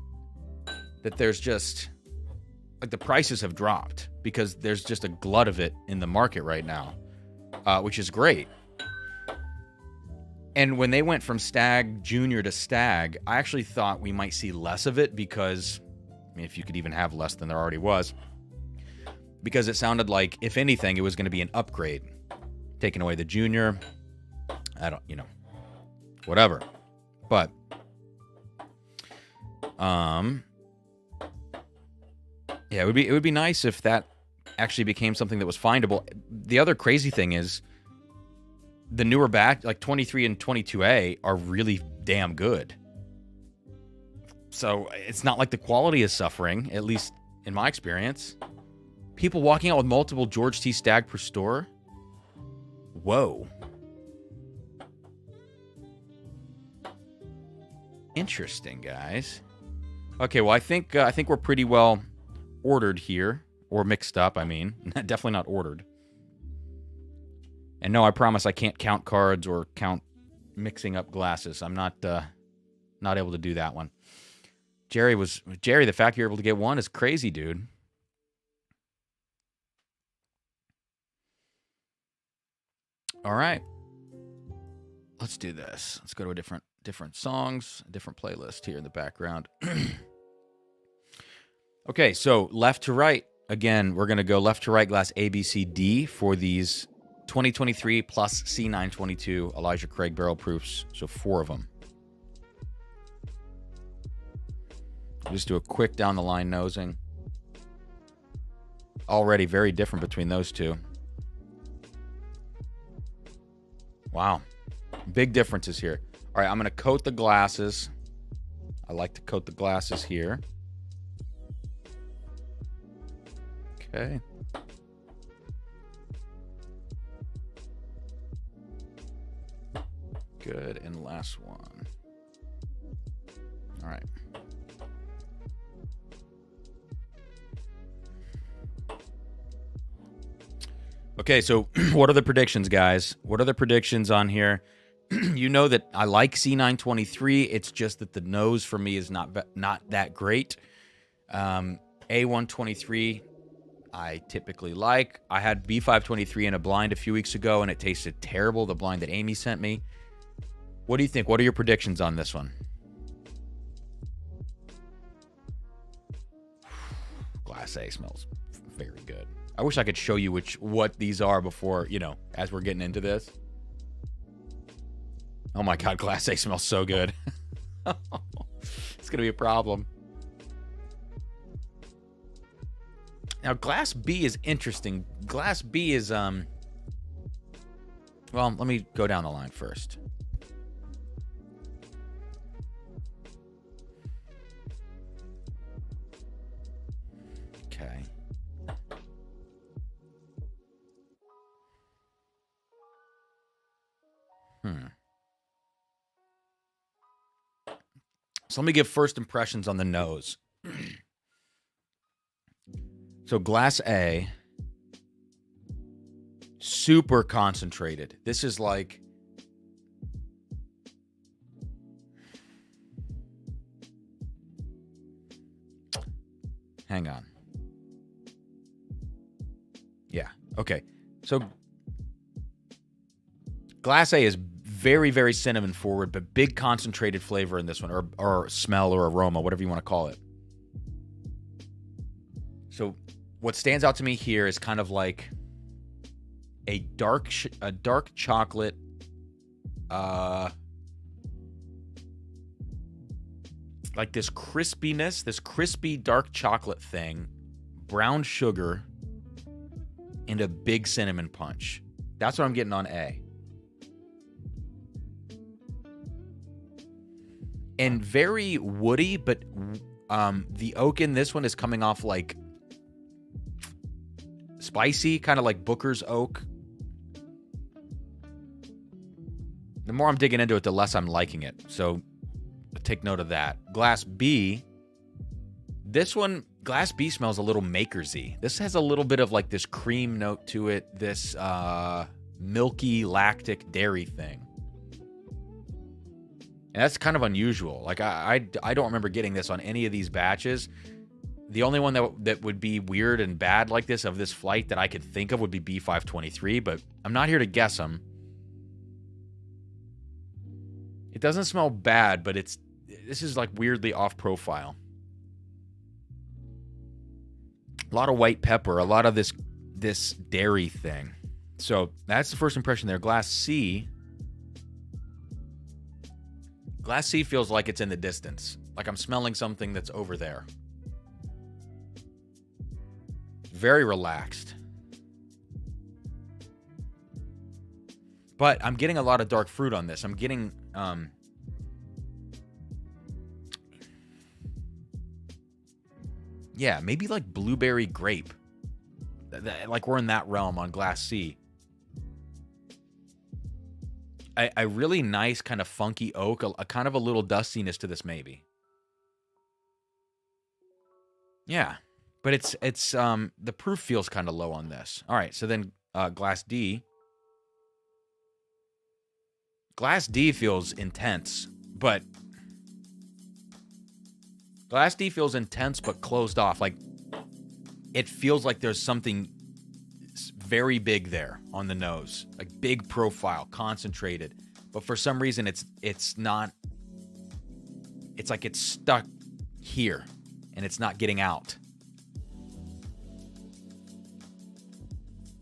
that there's just like the prices have dropped because there's just a glut of it in the market right now, which is great. And when they went from Stagg Junior to Stagg, I actually thought we might see less of it because, I mean, if you could even have less than there already was, because it sounded like, if anything, it was going to be an upgrade. Taking away the Junior, whatever. But, yeah, it would be nice if that actually became something that was findable. The other crazy thing is, the newer batch, like 23 and 22A, are really damn good. So it's not like the quality is suffering, at least in my experience. People walking out with multiple George T. Stagg per store? Whoa. Interesting, guys. Okay, well, I think we're pretty well ordered here. Or mixed up, I mean. Definitely not ordered. And no, I promise I can't count cards or count mixing up glasses. I'm not able to do that one. Jerry, the fact you're able to get one is crazy, dude. All right. Let's do this. Let's go to a different songs, a different playlist here in the background. Okay, so left to right. Again, we're going to go left to right glass A, B, C, D for these 2023 plus C922 Elijah Craig barrel proofs. So 4 of them. I'll just do a quick down the line nosing. Already very different between those two. Wow. Big differences here. All right, I'm going to coat the glasses. I like to coat the glasses here. Okay. Good, and last one. All right. Okay, so what are the predictions, guys? What are the predictions on here? You know that I like C923. It's just that the nose for me is not that great. A123, I typically like. I had B523 in a blind a few weeks ago, and it tasted terrible, the blind that Amy sent me. What do you think? What are your predictions on this one? Glass A smells very good. I wish I could show you what these are before, as we're getting into this. Oh my God, Glass A smells so good. It's going to be a problem. Now, Glass B is interesting. Glass B is, well, let me go down the line first. Okay. So let me give first impressions on the nose. So Glass A, super concentrated. This is like, hang on. Yeah, okay. So Glass A is very, very cinnamon forward, but big concentrated flavor in this one, or smell or aroma, whatever you want to call it. So what stands out to me here is kind of like a dark chocolate, like this crispiness, this crispy dark chocolate thing, brown sugar, and a big cinnamon punch. That's what I'm getting on A. And very woody, but the oak in this one is coming off like spicy, kind of like Booker's oak. The more I'm digging into it, the less I'm liking it. So take note of that. Glass B. This one, Glass B smells a little makersy. This has a little bit of like this cream note to it, this milky lactic dairy thing. And that's kind of unusual. Like I don't remember getting this on any of these batches. The only one that would be weird and bad like this of this flight that I could think of would be B523, but I'm not here to guess them. It doesn't smell bad, but this is like weirdly off profile. A lot of white pepper, a lot of this dairy thing. So that's the first impression there. Glass C feels like it's in the distance. Like I'm smelling something that's over there. Very relaxed. But I'm getting a lot of dark fruit on this. I'm getting yeah, maybe like blueberry grape. Like we're in that realm on Glass C. A really nice kind of funky oak, a kind of a little dustiness to this maybe. Yeah, but it's the proof feels kind of low on this. All right, so then Glass D. Glass D feels intense, but Glass D feels intense but closed off. Like it feels like there's something very big there on the nose, like big profile, concentrated, but for some reason it's not. It's like it's stuck here and it's not getting out.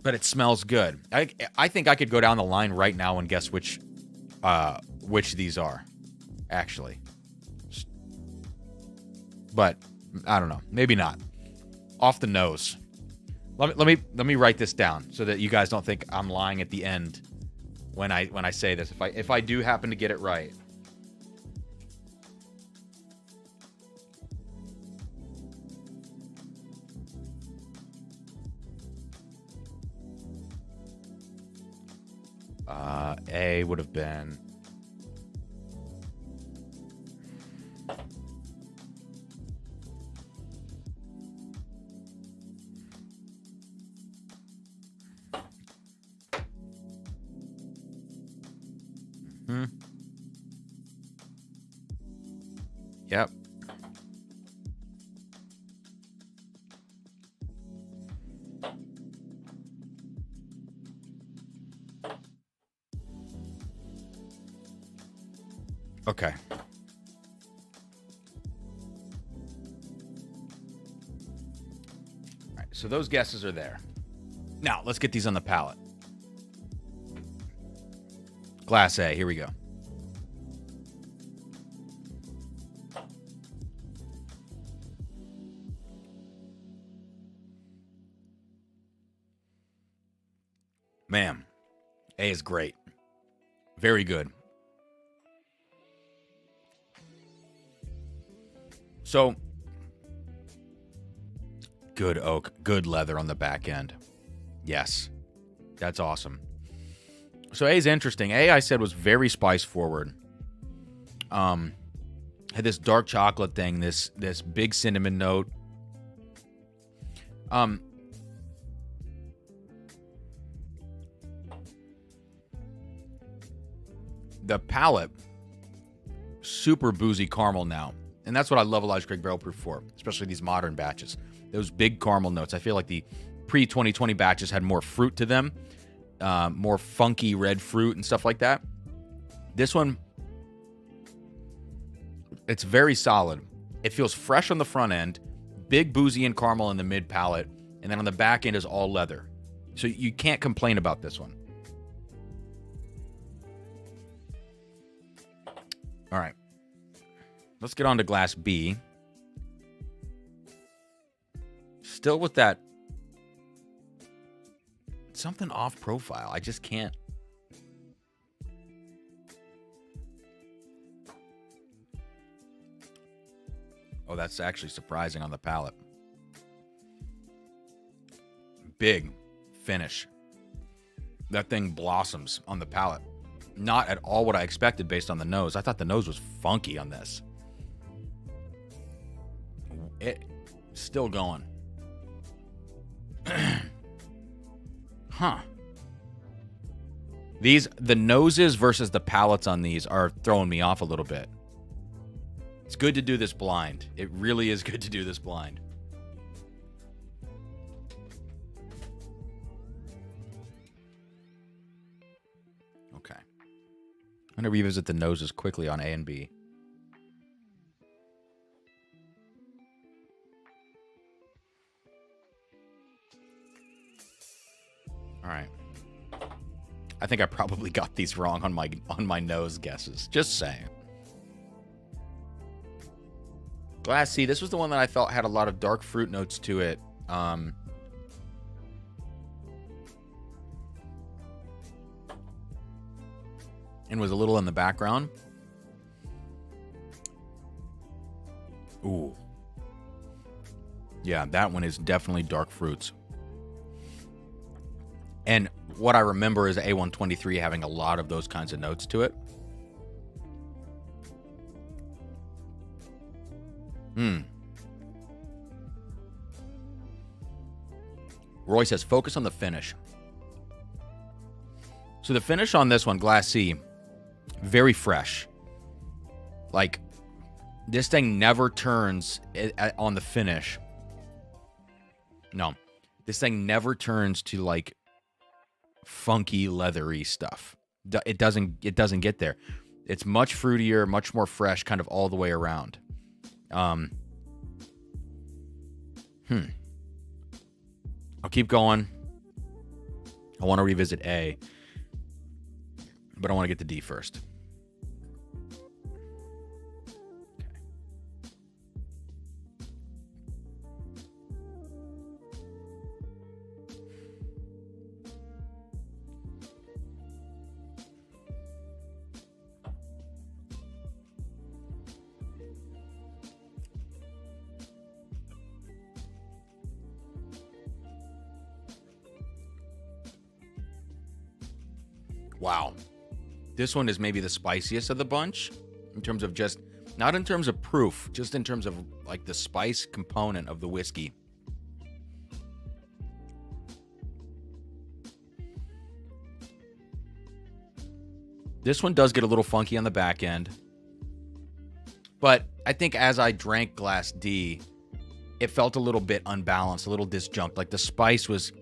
But it smells good. I think I could go down the line right now and guess which these are, actually. But I don't know, maybe not. Off the nose. Let me write this down so that you guys don't think I'm lying at the end when I say this. If I do happen to get it right. A would have been Yep. Okay. All right, so those guesses are there. Now, let's get these on the palate. Glass A, here we go. Man, A is great. Very good. So, good oak, good leather on the back end. Yes, that's awesome. So A is interesting. A, I said, was very spice forward. Had this dark chocolate thing, this big cinnamon note. The palate, super boozy caramel now. And that's what I love Elijah Craig Barrel Proof for, especially these modern batches. Those big caramel notes. I feel like the pre-2020 batches had more fruit to them, more funky red fruit and stuff like that. This one, it's very solid. It feels fresh on the front end, big boozy and caramel in the mid palate, and then on the back end is all leather. So you can't complain about this one. All right. Let's get on to glass B. Still with that something off profile. I just can't. Oh, that's actually surprising on the palate. Big finish. That thing blossoms on the palate. Not at all what I expected based on the nose. I thought the nose was funky on this. It still going. Huh. The noses versus the palates on these are throwing me off a little bit. It's good to do this blind. It really is good to do this blind. Okay. I'm going to revisit the noses quickly on A and B. All right. I think I probably got these wrong on my nose guesses. Just saying. Glass C, this was the one that I felt had a lot of dark fruit notes to it. And was a little in the background. Ooh. Yeah, that one is definitely dark fruits. And what I remember is A123 having a lot of those kinds of notes to it. Roy says, focus on the finish. So the finish on this one, Glass C, very fresh. Like, this thing never turns on the finish. No. This thing never turns to, like, funky, leathery stuff. It doesn't get there. It's much fruitier, much more fresh, kind of all the way around. I'll keep going. I want to revisit A, but I want to get to D first. Wow. This one is maybe the spiciest of the bunch in terms of just, not in terms of proof, just in terms of like the spice component of the whiskey. This one does get a little funky on the back end. But I think as I drank Glass D, it felt a little bit unbalanced, a little disjunct. Like the spice was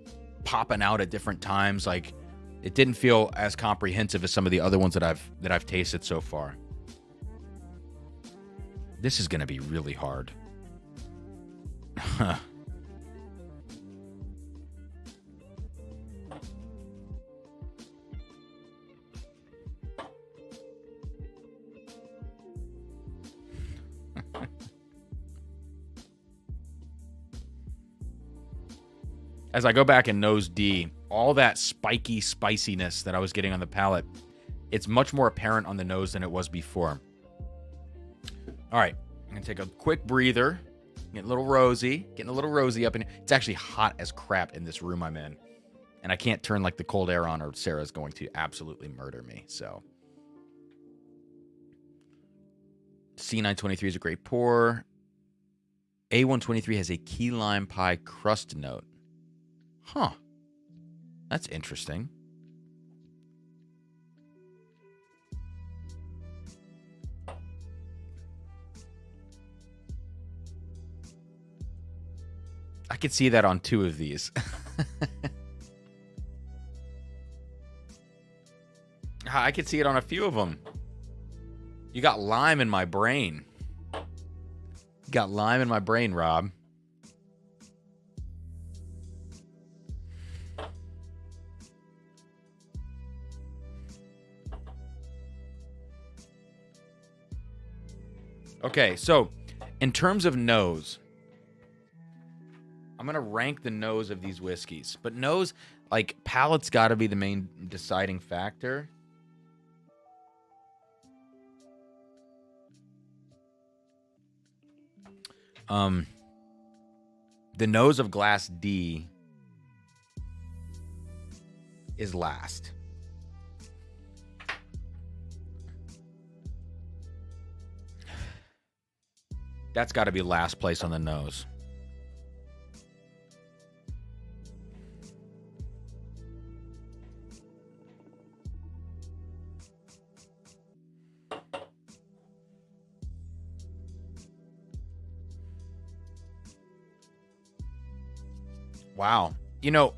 popping out at different times. Like, it didn't feel as comprehensive as some of the other ones that I've tasted so far. This is going to be really hard. As I go back and nose D, all that spiky spiciness that I was getting on the palate, it's much more apparent on the nose than it was before. All right, I'm going to take a quick breather. Getting a little rosy up in here. It's actually hot as crap in this room I'm in. And I can't turn like the cold air on or Sarah's going to absolutely murder me. So C923 is a great pour. A123 has a key lime pie crust note. Huh. That's interesting. I could see that on 2 of these. I could see it on a few of them. You got lime in my brain. You got lime in my brain, Rob. Okay, so in terms of nose, I'm going to rank the nose of these whiskeys. But nose, like, palate's got to be the main deciding factor. The nose of Glass D is last. That's got to be last place on the nose. Wow. You know,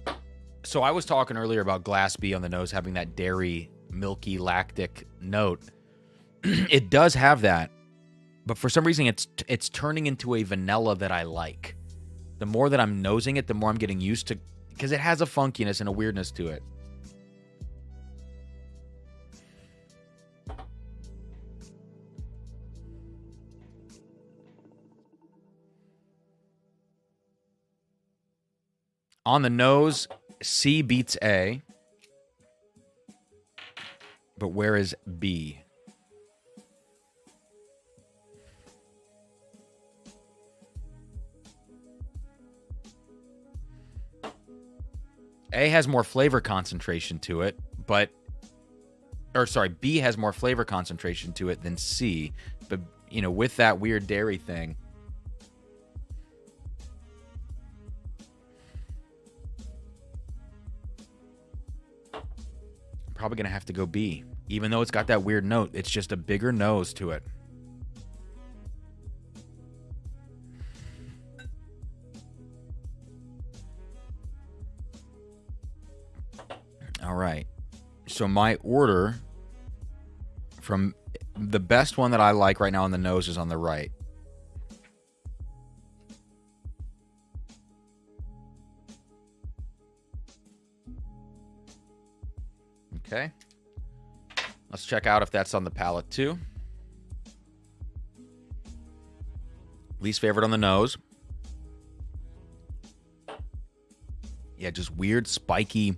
so I was talking earlier about Glass B on the nose having that dairy, milky, lactic note. It does have that. But for some reason, it's turning into a vanilla that I like. The more that I'm nosing it, the more I'm getting used to, because it has a funkiness and a weirdness to it. On the nose, C beats A. But where is B? A has more flavor concentration to it, but... Or, sorry, B has more flavor concentration to it than C. But, you know, with that weird dairy thing... Probably going to have to go B. Even though it's got that weird note, it's just a bigger nose to it. All right. So my order from the best one that I like right now on the nose is on the right. Okay. Let's check out if that's on the palate too. Least favorite on the nose. Yeah, just weird, spiky.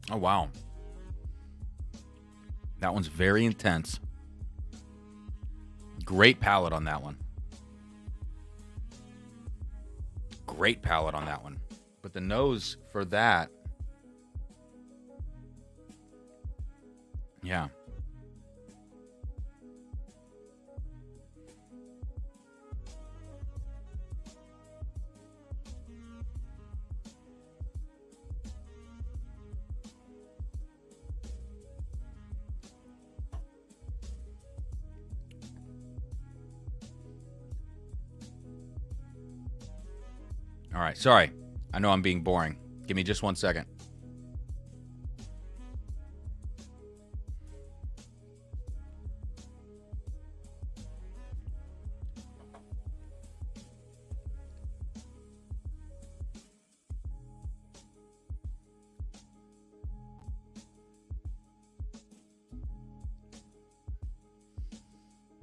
Oh, wow. That one's very intense. Great palate on that one. Great palate on that one. But the nose for that... Yeah. All right, sorry. I know I'm being boring. Give me just 1 second.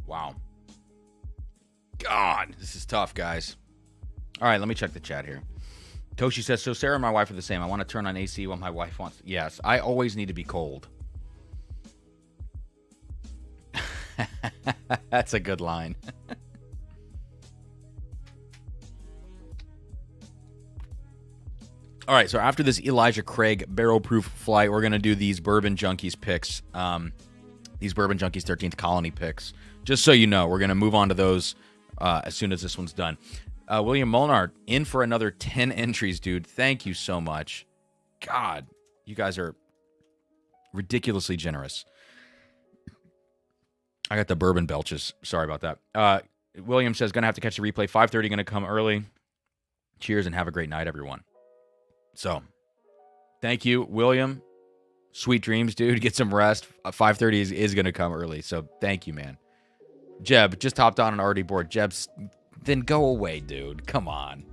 Wow. God, this is tough, guys. All right, let me check the chat here. Toshi says, so Sarah and my wife are the same. I want to turn on AC while my wife wants... Yes, I always need to be cold. That's a good line. All right, so after this Elijah Craig barrel-proof flight, we're going to do these Bourbon Junkies picks. These Bourbon Junkies 13th Colony picks. Just so you know, we're going to move on to those as soon as this one's done. William Molnar, in for another 10 entries, dude. Thank you so much. God, you guys are ridiculously generous. I got the bourbon belches. Sorry about that. William says, going to have to catch the replay. 5:30, going to come early. Cheers and have a great night, everyone. So, thank you, William. Sweet dreams, dude. Get some rest. 5:30 is going to come early, so thank you, man. Jeb, just hopped on and already bored. Jeb's... Then go away, dude. Come on.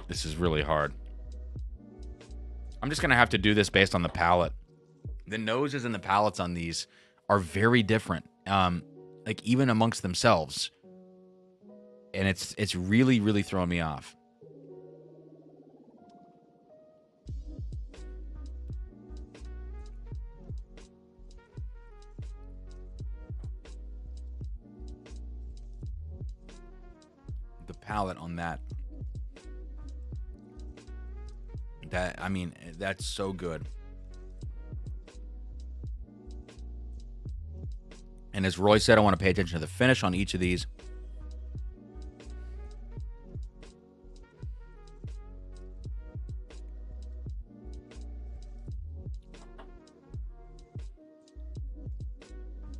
This is really hard. I'm just going to have to do this based on the palate. The noses and the palates on these are very different, like even amongst themselves. And it's really, really throwing me off. The palate on that. I mean, that's so good. And as Roy said, I want to pay attention to the finish on each of these.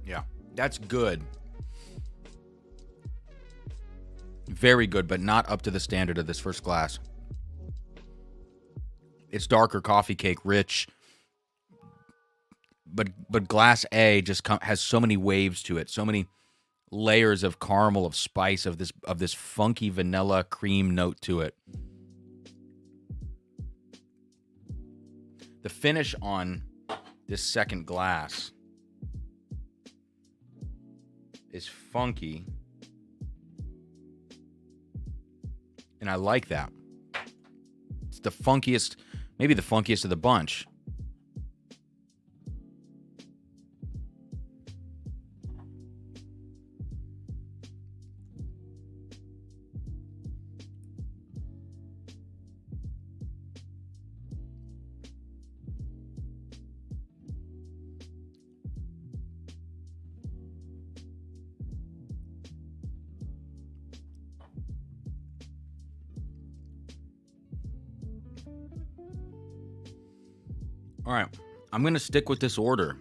Yeah, that's good. Very good, but not up to the standard of this first glass. It's darker coffee cake, rich, but glass A just has so many waves to it, so many layers of caramel, of spice, of this funky vanilla cream note to it. The finish on this second glass is funky, and I like that. It's the funkiest. Maybe the funkiest of the bunch. All right, I'm going to stick with this order.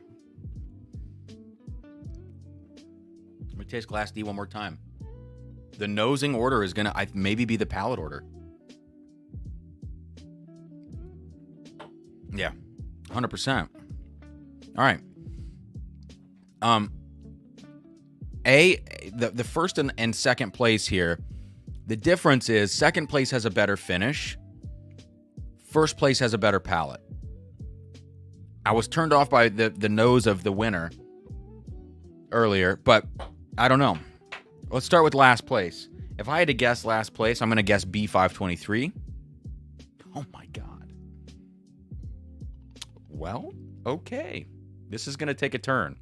Let me taste Glass D one more time. The nosing order is going to maybe be the palate order. Yeah, 100%. All right. The first and second place here, the difference is second place has a better finish. First place has a better palate. I was turned off by the nose of the winner earlier, but I don't know. Let's start with last place. If I had to guess last place, I'm going to guess B523. Oh my God. Well, okay. This is going to take a turn.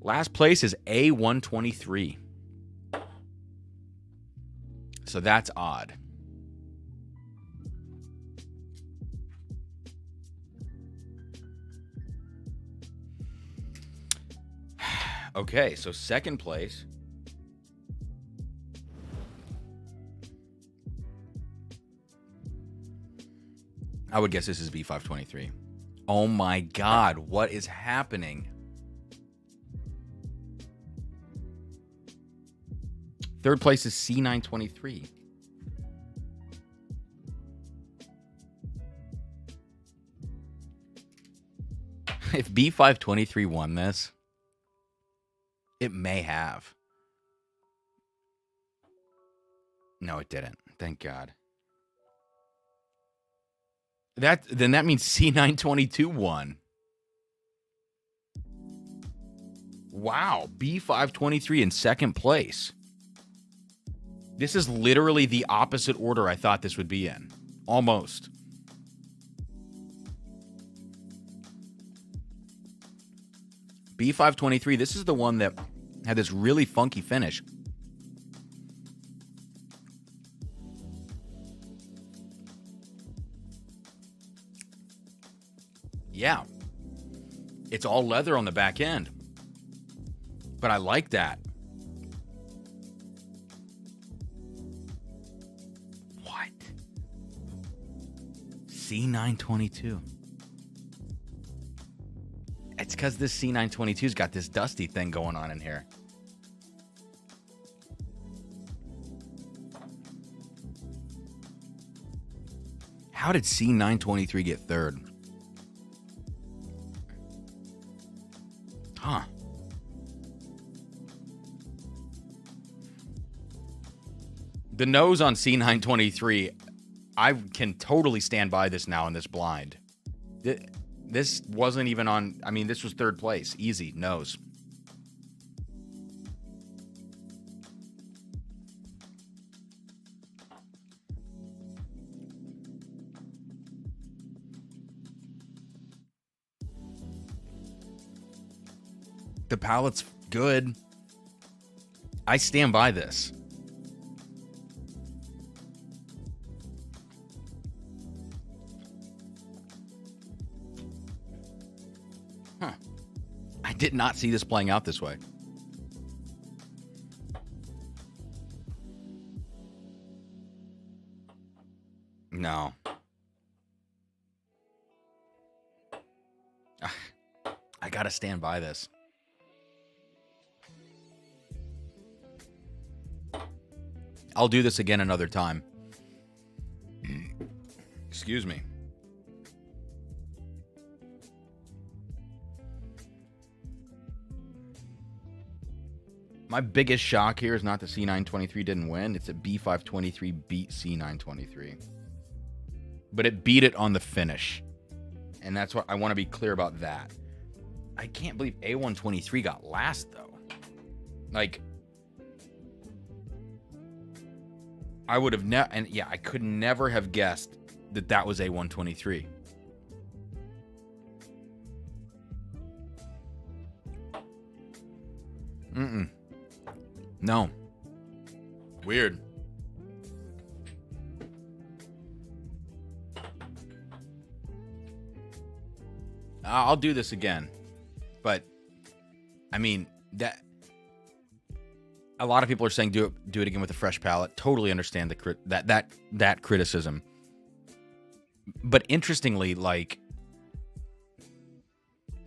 Last place is A123. So that's odd. Okay, so second place. I would guess this is B523. Oh my God, what is happening? Third place is C923. If B523 won this, it may have. No, it didn't. Thank God. Then that means C922 won. Wow, B523 in second place. This is literally the opposite order I thought this would be in. Almost. B523, this is the one that had this really funky finish. Yeah. It's all leather on the back end. But I like that. What? C922. It's because this C922's got this dusty thing going on in here. How did C923 get third? Huh. The nose on C923, I can totally stand by this now in this blind. This wasn't even on, I mean, this was third place. Easy, nose. The palate's good. I stand by this. Huh. I did not see this playing out this way. No. I gotta stand by this. I'll do this again another time. Excuse me. My biggest shock here is not that C923 didn't win. It's that B523 beat C923. But it beat it on the finish. And that's what I want to be clear about that. I can't believe A123 got last, though. Like, I would have never, and yeah, I could never have guessed that that was A123. No. Weird. I'll do this again. But, I mean, that... A lot of people are saying do it again with a fresh palate. Totally understand that criticism. But interestingly, like,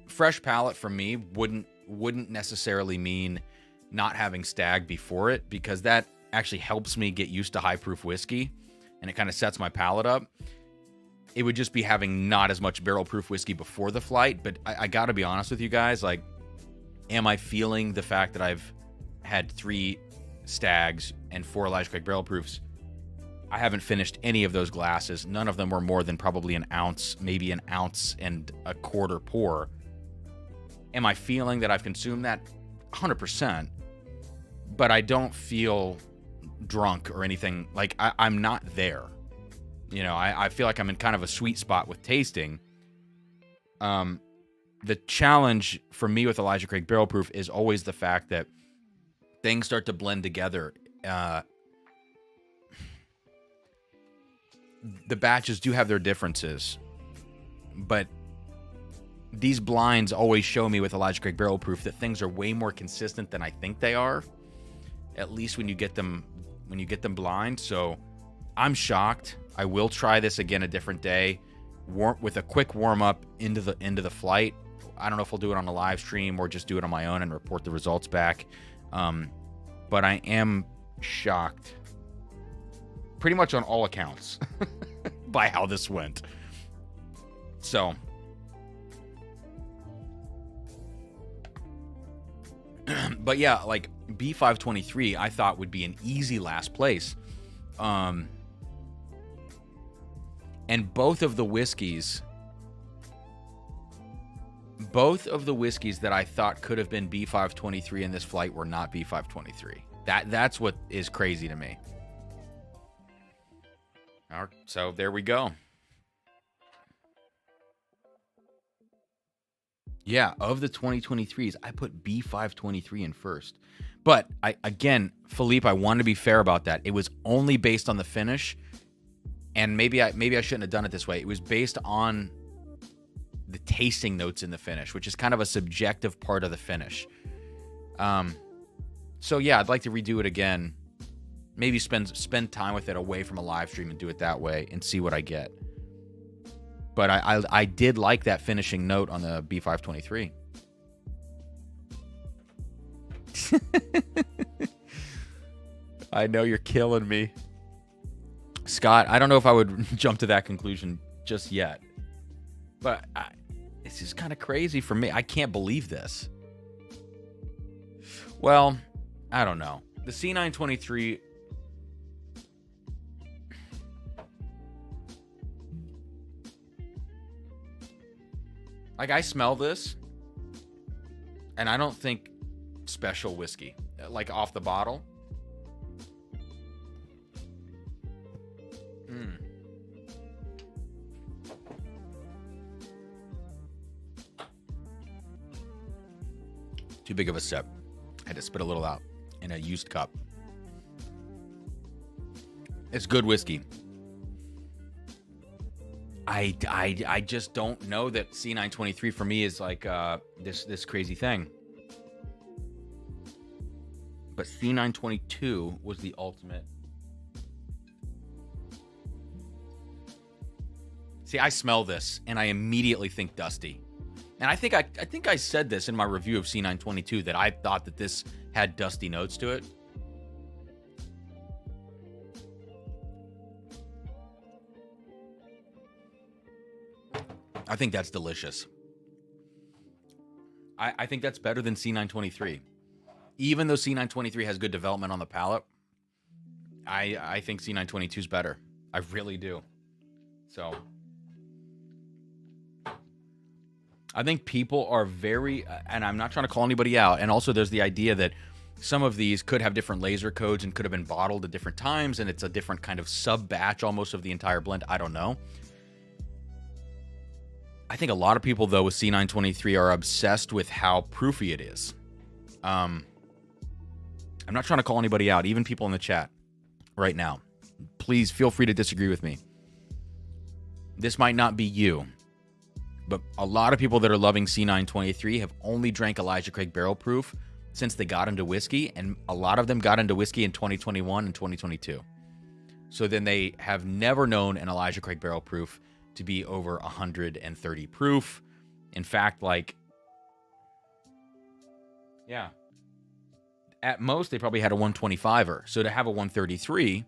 fresh palate for me wouldn't necessarily mean not having Stagg before it, because that actually helps me get used to high proof whiskey, and it kind of sets my palate up. It would just be having not as much barrel proof whiskey before the flight. But I got to be honest with you guys, like, am I feeling the fact that I've had 3 Staggs and 4 Elijah Craig barrel proofs? I haven't finished any of those glasses. None of them were more than probably an ounce, maybe an ounce and a quarter pour. Am I feeling that I've consumed that? 100%. But I don't feel drunk or anything. Like, I'm not there. You know, I feel like I'm in kind of a sweet spot with tasting. the challenge for me with Elijah Craig Barrel Proof is always the fact that things start to blend together. The batches do have their differences, but these blinds always show me with Elijah Craig Barrel Proof that things are way more consistent than I think they are, at least when you get them blind. So I'm shocked. I will try this again a different day, with a quick warm up into the flight. I don't know if I'll do it on a live stream or just do it on my own and report the results back. But I am shocked, pretty much on all accounts, by how this went. So, but yeah, like B523, I thought would be an easy last place. And both of the whiskeys that I thought could have been B523 in this flight were not B523. That's what is crazy to me. All right, so there we go. Yeah, of the 2023s, I put B523 in first. But again, Philippe, I want to be fair about that. It was only based on the finish, and maybe I shouldn't have done it this way. It was based on the tasting notes in the finish, which is kind of a subjective part of the finish. So yeah, I'd like to redo it again. Maybe spend time with it away from a live stream and do it that way and see what I get. But I did like that finishing note on the B523. I know you're killing me, Scott. I don't know if I would jump to that conclusion just yet, but it's just kind of crazy for me. I can't believe this. Well, I don't know. The C923. Like, I smell this, and I don't think special whiskey, like off the bottle. Too big of a sip. I had to spit a little out in a used cup. It's good whiskey. I just don't know that C923 for me is like this crazy thing. But C922 was the ultimate. See, I smell this and I immediately think dusty. And I think I said this in my review of C922 that I thought that this had dusty notes to it. I think that's delicious. I think that's better than C923. Even though C923 has good development on the palate, I think C922 is better. I really do. So I think people are very, and I'm not trying to call anybody out, and also there's the idea that some of these could have different laser codes and could have been bottled at different times, and it's a different kind of sub-batch almost of the entire blend. I don't know. I think a lot of people, though, with C923 are obsessed with how proofy it is. I'm not trying to call anybody out, even people in the chat right now. Please feel free to disagree with me. This might not be you, but a lot of people that are loving C923 have only drank Elijah Craig Barrel Proof since they got into whiskey, and a lot of them got into whiskey in 2021 and 2022. So then they have never known an Elijah Craig Barrel Proof to be over 130 proof. In fact, like, yeah, at most they probably had a 125er. So to have a 133,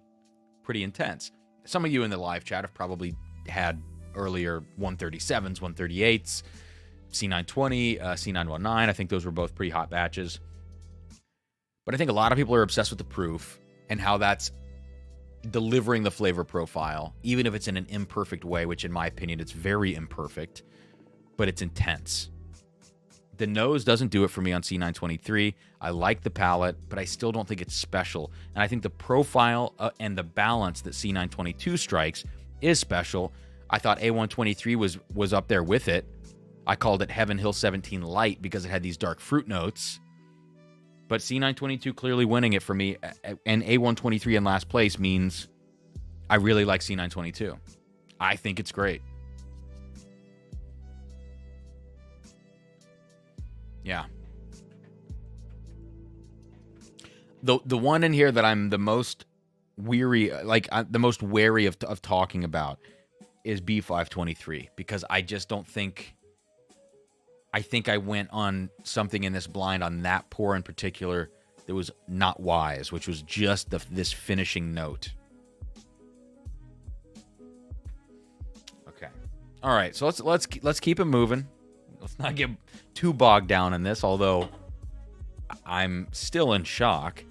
pretty intense. Some of you in the live chat have probably had earlier 137s, 138s, C920, C919. I think those were both pretty hot batches. But I think a lot of people are obsessed with the proof and how that's delivering the flavor profile, even if it's in an imperfect way, which in my opinion, it's very imperfect, but it's intense. The nose doesn't do it for me on C923. I like the palate, but I still don't think it's special. And I think the profile and the balance that C922 strikes is special. I thought A123 was up there with it. I called it Heaven Hill 17 Light because it had these dark fruit notes. But C922 clearly winning it for me, and A123 in last place means I really like C922. I think it's great. Yeah. The one in here that I'm the most weary, the most wary of talking about is B523, because I just don't think... I think I went on something in this blind on that pour in particular that was not wise, which was just this finishing note. Okay. All right, so let's keep it moving. Let's not get too bogged down in this, although I'm still in shock.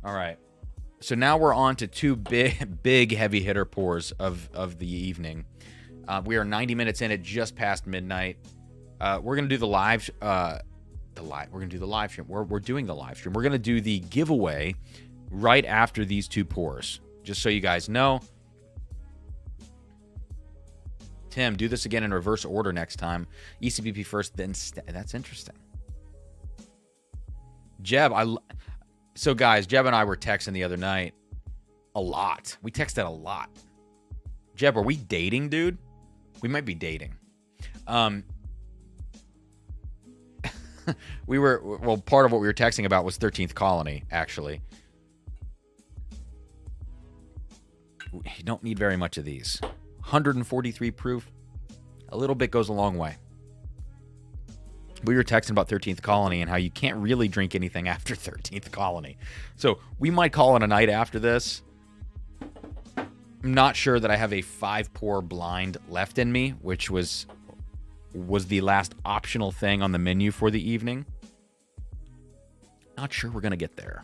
All right. So now we're on to two big heavy hitter pours of the evening. We are 90 minutes in at just past midnight. We're gonna do the live. We're gonna do the live stream. We're doing the live stream. We're gonna do the giveaway right after these two pours. Just so you guys know. Tim, do this again in reverse order next time. ECBP first, then that's interesting. Jeb, so guys, Jeb and I were texting the other night a lot. We texted a lot. Jeb, are we dating, dude? We might be dating. Part of what we were texting about was 13th Colony, actually. You don't need very much of these. 143 proof. A little bit goes a long way. We were texting about 13th Colony and how you can't really drink anything after 13th Colony. So we might call it a night after this. I'm not sure that I have a 5-pour blind left in me, which was the last optional thing on the menu for the evening. Not sure we're going to get there.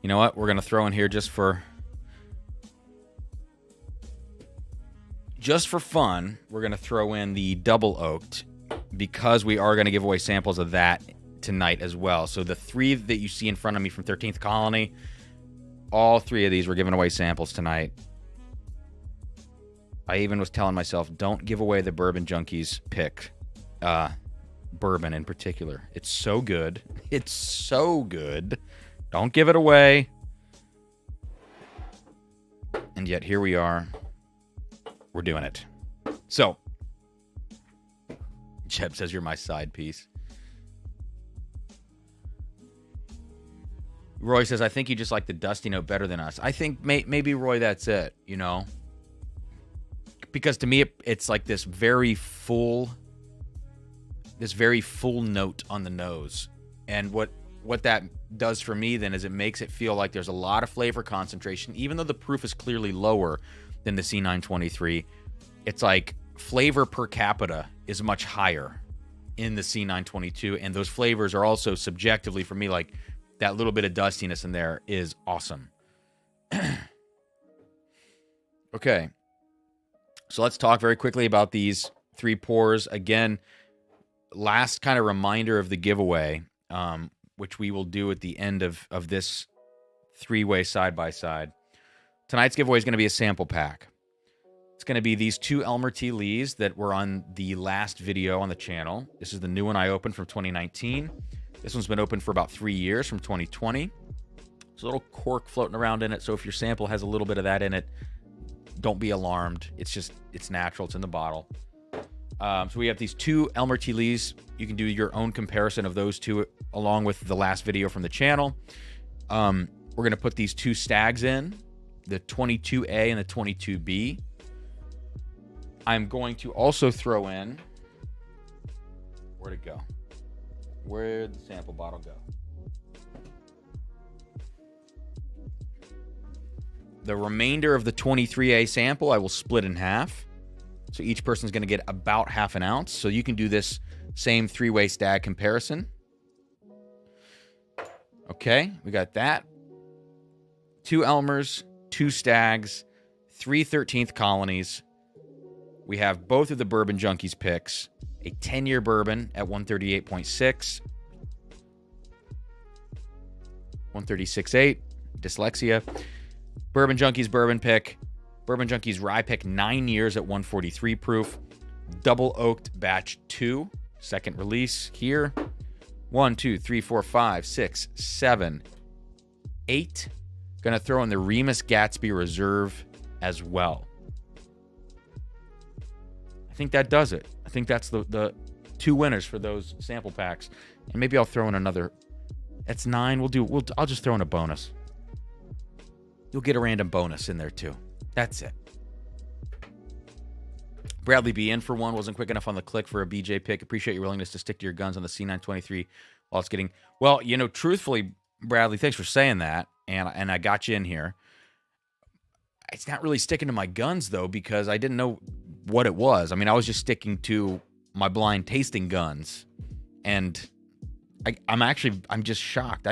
You know what? We're going to throw in here just for fun. We're going to throw in the double oaked because we are going to give away samples of that tonight as well. So the 3 that you see in front of me from 13th Colony, all 3 of these we're giving away samples tonight. I even was telling myself, don't give away the Bourbon Junkies pick. Bourbon in particular. It's so good. It's so good. Don't give it away. And yet here we are. We're doing it. So, Jeb says you're my side piece. Roy says, I think you just like the dusty note better than us. I think maybe, Roy, that's it, you know? Because to me, it's like this very full note on the nose. And what that does for me then is it makes it feel like there's a lot of flavor concentration. Even though the proof is clearly lower than the C923, it's like flavor per capita is much higher in the C922, and those flavors are also subjectively, for me, like that little bit of dustiness in there is awesome. Okay, so let's talk very quickly about these 3 pours. Again, last kind of reminder of the giveaway, which we will do at the end of this 3-way side-by-side. Tonight's giveaway is going to be a sample pack. It's going to be these 2 Elmer T. Lees that were on the last video on the channel. This is the new one I opened from 2019. This one's been open for about 3 years, from 2020. There's a little cork floating around in it, so if your sample has a little bit of that in it, don't be alarmed. It's natural. It's in the bottle. So we have these 2 Elmer T. Lees. You can do your own comparison of those 2 along with the last video from the channel. We're going to put these 2 Staggs in, the 22A and the 22B. I'm going to also throw in... Where'd it go? Where'd the sample bottle go? The remainder of the 23A sample I will split in half. So each person's going to get about half an ounce. So you can do this same 3-way Stagg comparison. Okay, we got that. 2 Elmers, 2 Staggs, 3 13th Colonies. We have both of the Bourbon Junkies picks a 10-year bourbon at 138.6, 136.8, dyslexia. Bourbon Junkies bourbon pick, Bourbon Junkies rye pick, 9 years at 143 proof, double oaked batch 2, second release here. 1, 2, 3, 4, 5, 6, 7, 8. Gonna throw in the Remus Gatsby Reserve as well. I think that does it. I think that's the 2 winners for those sample packs. And maybe I'll throw in another. That's 9. I'll just throw in a bonus. You'll get a random bonus in there too. That's it. Bradley B in for one. Wasn't quick enough on the click for a BJ pick. Appreciate your willingness to stick to your guns on the C923 while it's getting... Well, you know, truthfully, Bradley, thanks for saying that. And I got you in here. It's not really sticking to my guns, though, because I didn't know what it was. I mean, I was just sticking to my blind tasting guns. And I'm just shocked.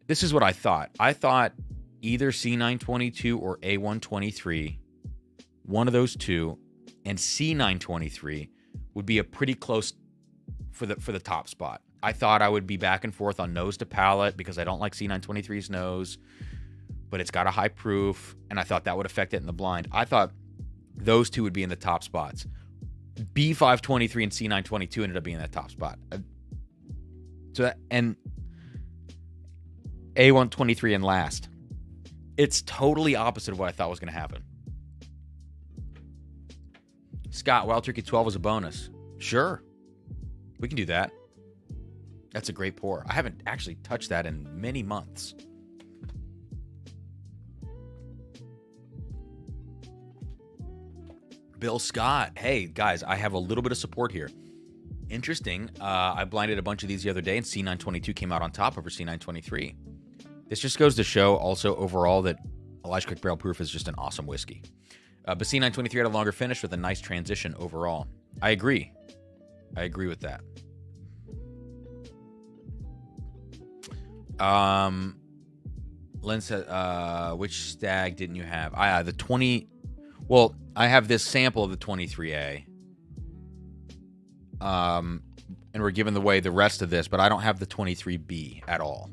This is what I thought. I thought either C922 or A123, one of those two, and C923 would be a pretty close for the top spot. I thought I would be back and forth on nose to palate because I don't like C923's nose, but it's got a high proof, and I thought that would affect it in the blind. I thought those two would be in the top spots. B523 and C922 ended up being in that top spot. And A123 in last. It's totally opposite of what I thought was going to happen. Scott, Wild Turkey 12 was a bonus. Sure. We can do that. That's a great pour. I haven't actually touched that in many months. Bill Scott. Hey, guys, I have a little bit of support here. Interesting. I blinded a bunch of these the other day, and C922 came out on top over C923. This just goes to show also overall that Elijah Craig Barrel Proof is just an awesome whiskey. But C923 had a longer finish with a nice transition overall. I agree. I agree with that. Lynn said, which Stagg didn't you have? The 20... Well, I have this sample of the 23A. And we're giving away the rest of this, but I don't have the 23B at all.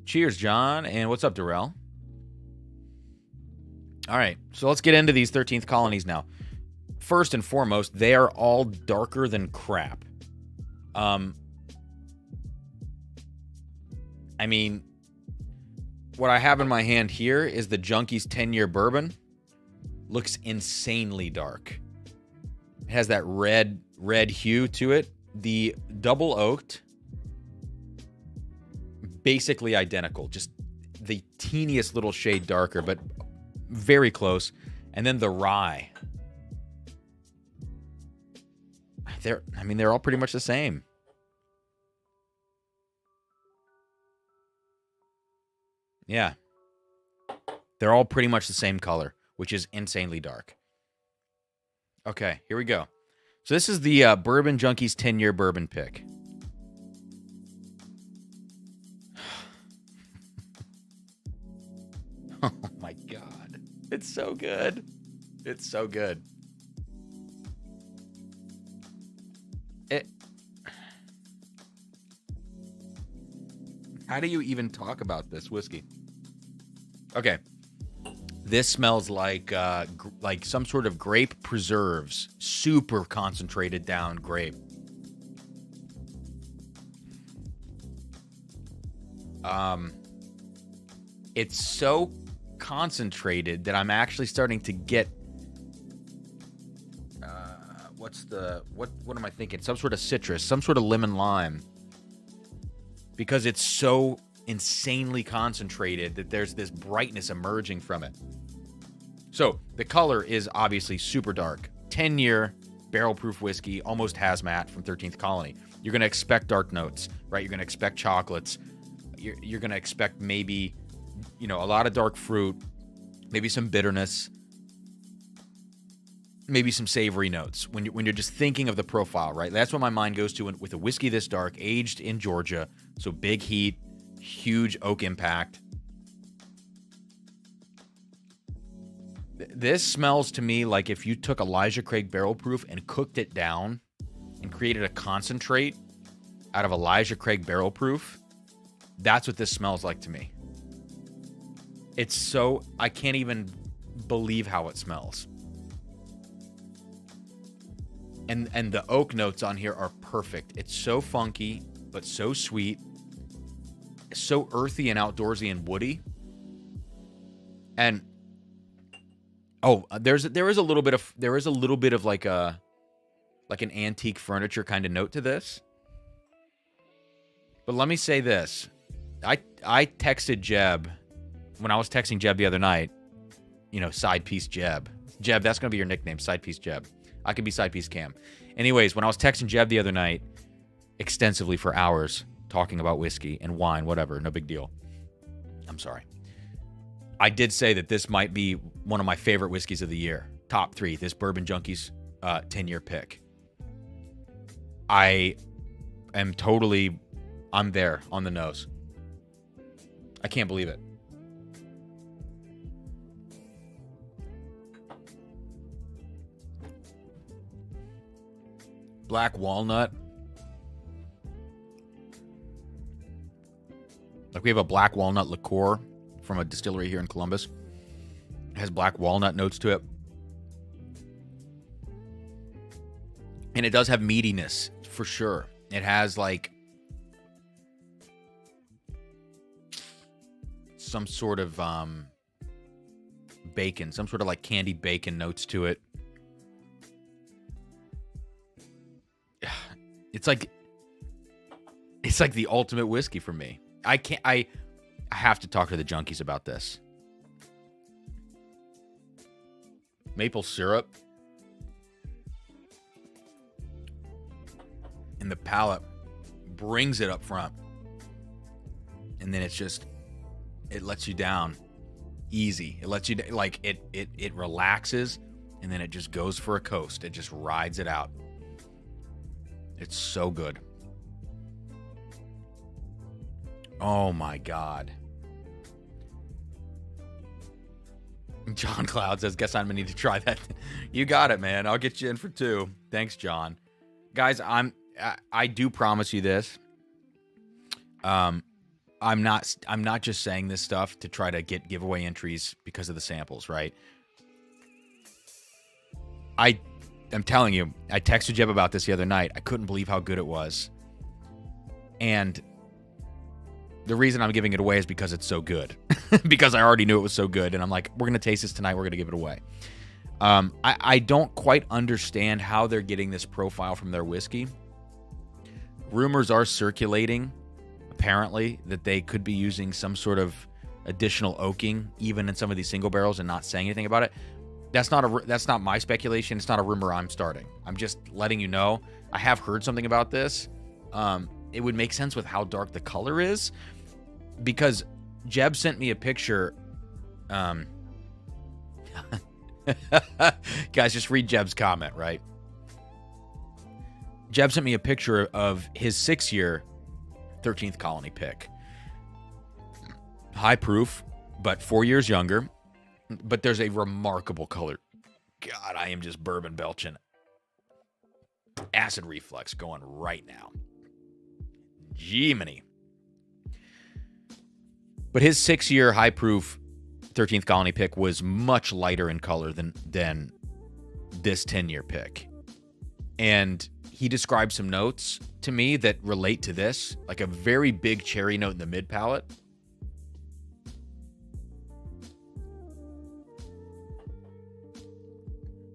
Cheers, John. And what's up, Darrell? All right, so let's get into these 13th colonies now. First and foremost, they are all darker than crap. I mean, what I have in my hand here is the Junkies 10-year bourbon. Looks insanely dark. It has that red hue to it. The double oaked, basically identical, just the teeniest little shade darker, but very close. And then the rye. They're all pretty much the same. Yeah. They're all pretty much the same color, which is insanely dark. Okay, here we go. So this is the Bourbon Junkies 10-year bourbon pick. Oh my God. It's so good. It's so good. How do you even talk about this whiskey? Okay. This smells like some sort of grape preserves. Super concentrated down grape. It's so concentrated that I'm actually starting to get what am I thinking? Some sort of citrus, some sort of lemon lime. Because it's so insanely concentrated that there's this brightness emerging from it. So the color is obviously super dark. 10-year barrel-proof whiskey, almost hazmat from 13th Colony. You're going to expect dark notes, right? You're going to expect chocolates. You're going to expect maybe, a lot of dark fruit, maybe some bitterness, maybe some savory notes when you're just thinking of the profile, right? That's what my mind goes to with a whiskey this dark, aged in Georgia. So big heat, huge oak impact. This smells to me like if you took Elijah Craig Barrel Proof and cooked it down and created a concentrate out of Elijah Craig Barrel Proof. That's what this smells like to me. It's so... I can't even believe how it smells. And the oak notes on here are perfect. It's so funky, but so sweet. So earthy and outdoorsy and woody. And... Oh, there is a little bit of like an antique furniture kind of note to this. But let me say this. I texted Jeb when I was texting Jeb the other night, side piece Jeb. Jeb, that's going to be your nickname, side piece Jeb. I could be side piece Cam. Anyways, when I was texting Jeb the other night, extensively for hours, talking about whiskey and wine, whatever, no big deal. I'm sorry. I did say that this might be one of my favorite whiskeys of the year. Top 3, this Bourbon Junkies 10-year pick. I'm there on the nose. I can't believe it. Black walnut. Like we have a black walnut liqueur from a distillery here in Columbus. It has black walnut notes to it. And it does have meatiness, for sure. It has like some sort of bacon, some sort of like candied bacon notes to it. It's like the ultimate whiskey for me. I have to talk to the Junkies about this. Maple syrup. And the palate brings it up front. And then it lets you down easy. It lets you, like, it relaxes, and then it just goes for a coast. It just rides it out. It's so good. Oh my God. John Cloud says, guess I'm gonna need to try that. You got it, man. I'll get you in for 2. Thanks, John. Guys, I do promise you this. I'm not just saying this stuff to try to get giveaway entries because of the samples, right? I'm telling you, I texted Jeb about this the other night. I couldn't believe how good it was. And the reason I'm giving it away is because it's so good. Because I already knew it was so good. And I'm like, we're going to taste this tonight. We're going to give it away. I don't quite understand how they're getting this profile from their whiskey. Rumors are circulating, apparently, that they could be using some sort of additional oaking, even in some of these single barrels, and not saying anything about it. That's not my speculation. It's not a rumor I'm starting. I'm just letting you know. I have heard something about this. It would make sense with how dark the color is, because Jeb sent me a picture. Guys, just read Jeb's comment, right? Jeb sent me a picture of his 6-year 13th Colony pick. High proof, but 4 years younger. But there's a remarkable color. God, I am just bourbon belching. Acid reflux going right now. Jiminy. But his 6-year high proof 13th Colony pick was much lighter in color than this 10-year pick. And he described some notes to me that relate to this, like a very big cherry note in the mid palate.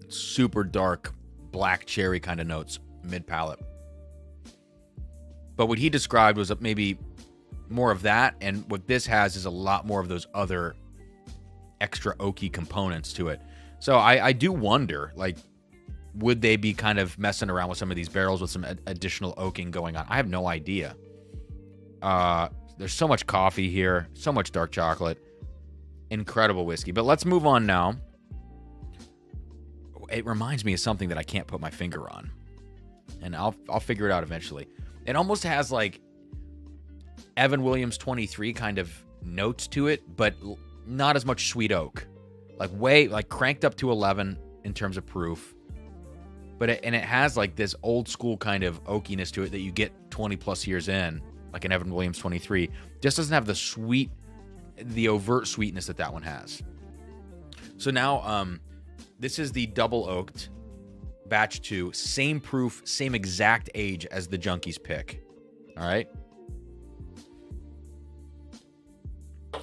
Super dark black cherry kind of notes mid palate. But what he described was maybe more of that, and what this has is a lot more of those other extra oaky components to it. So I do wonder, like, would they be kind of messing around with some of these barrels with some additional oaking going on? I have no idea. There's so much coffee here, so much dark chocolate. Incredible whiskey. But let's move on now. It reminds me of something that I can't put my finger on. And I'll figure it out eventually. It almost has like Evan Williams 23 kind of notes to it, but not as much sweet oak. like cranked up to 11 in terms of proof. But it has like this old school kind of oakiness to it that you get 20 plus years in, like an Evan Williams 23. Just doesn't have the overt sweetness that one has. So now, this is the double oaked batch 2, same proof, same exact age as the Junkies pick. All right.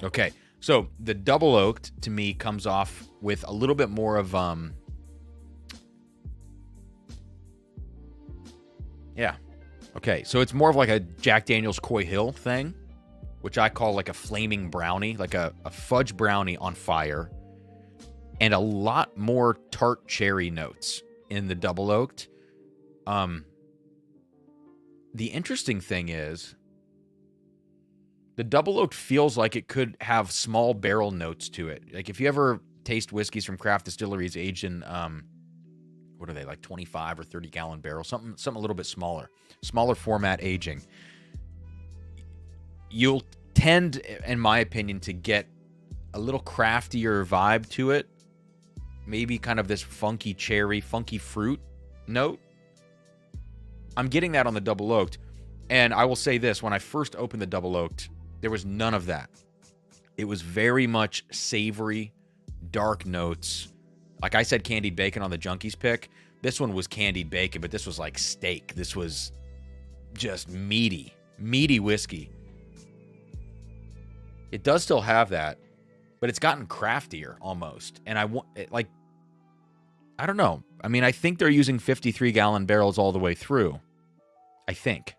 Okay. So the double oaked to me comes off with a little bit more of, yeah. Okay. So it's more of like a Jack Daniel's Coy Hill thing, which I call like a flaming brownie, like a fudge brownie on fire, and a lot more tart cherry notes in the double oaked. The interesting thing is the double oaked feels like it could have small barrel notes to it. Like if you ever taste whiskeys from craft distilleries aged in, what are they, like 25 or 30 gallon barrels, something a little bit smaller format aging, you'll tend, in my opinion, to get a little craftier vibe to it. Maybe kind of this funky cherry, funky fruit note. I'm getting that on the double oaked. And I will say this, when I first opened the double oaked, there was none of that. It was very much savory, dark notes. Like I said, candied bacon on the Junkies pick. This one was candied bacon, but this was like steak. This was just meaty whiskey. It does still have that, but it's gotten craftier almost. And I don't know. I mean, I think they're using 53-gallon barrels all the way through. I think.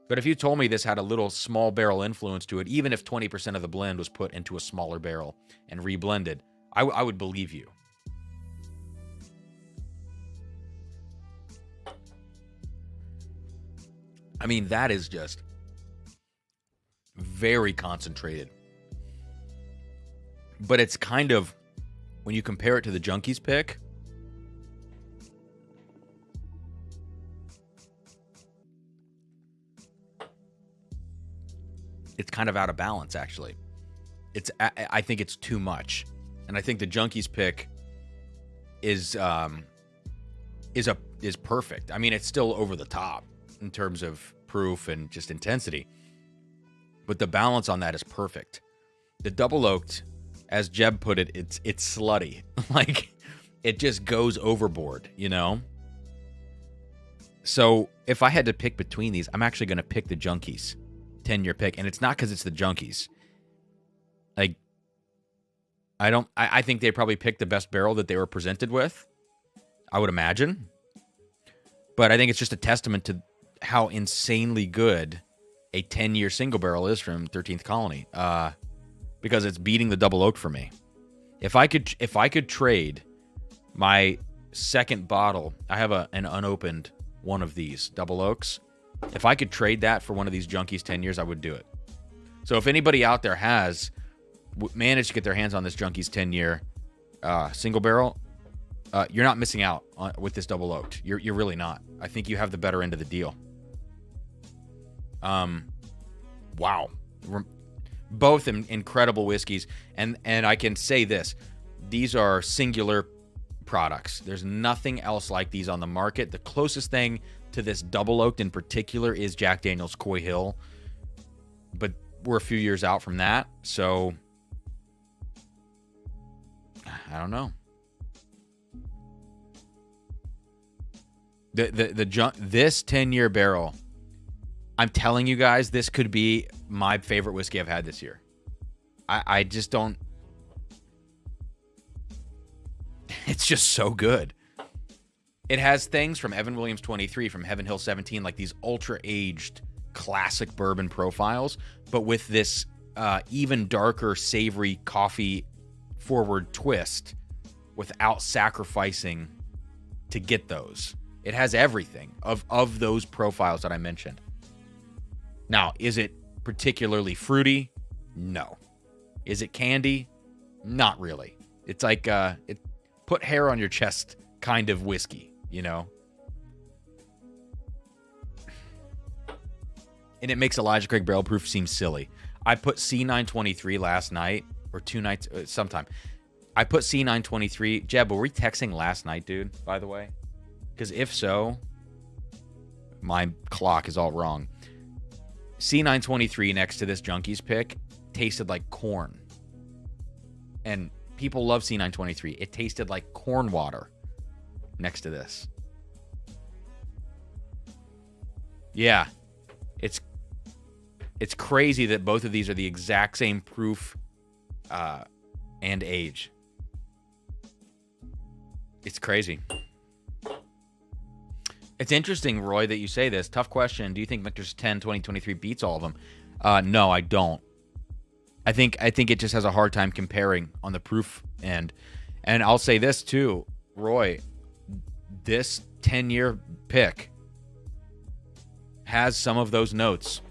But if you told me this had a little small barrel influence to it, even if 20% of the blend was put into a smaller barrel and reblended, I would believe you. I mean, that is just very concentrated. But it's kind of, when you compare it to the Junkies pick, it's kind of out of balance, actually. I think it's too much. And I think the Junkies pick is perfect. I mean, it's still over the top in terms of proof and just intensity. But the balance on that is perfect. The double oaked, as Jeb put it, it's slutty. Like, it just goes overboard, you know? So if I had to pick between these, I'm actually going to pick the Junkies 10-year pick. And it's not because it's the Junkies. Like, I think they probably picked the best barrel that they were presented with, I would imagine. But I think it's just a testament to how insanely good a 10-year single barrel is from 13th Colony. Because it's beating the double oak for me. If I could trade my second bottle, I have an unopened one of these double oaks. If I could trade that for one of these Junkies 10 years, I would do it. So if anybody out there has managed to get their hands on this Junkies 10-year single barrel, you're not missing out with this double oaked. You're really not. I think you have the better end of the deal. Wow. Both incredible whiskeys. And I can say this. These are singular products. There's nothing else like these on the market. The closest thing to this double oaked in particular is Jack Daniel's Coy Hill. But we're a few years out from that. So I don't know. This 10-year barrel, I'm telling you guys, this could be my favorite whiskey I've had this year. I just don't. It's just so good. It has things from Evan Williams 23, from Heaven Hill 17, like these ultra-aged classic bourbon profiles, but with this even darker, savory, coffee-forward twist without sacrificing to get those. It has everything of those profiles that I mentioned. Now, is it particularly fruity? No. Is it candy? Not really. It's like it put hair on your chest kind of whiskey, you know? And it makes Elijah Craig Barrel Proof seem silly. I put C923 last night, or 2 nights, sometime. I put C923. Jeb, were we texting last night, dude, by the way? Because if so, my clock is all wrong. C923 next to this Junkies pick tasted like corn. And people love C923. It tasted like corn water next to this. Yeah. It's crazy that both of these are the exact same proof and age. It's crazy. It's interesting, Roy, that you say this. Tough question. Do you think Michter's 10 2023 beats all of them? No, I don't. I think it just has a hard time comparing on the proof end. And I'll say this too, Roy, this 10-year pick has some of those notes.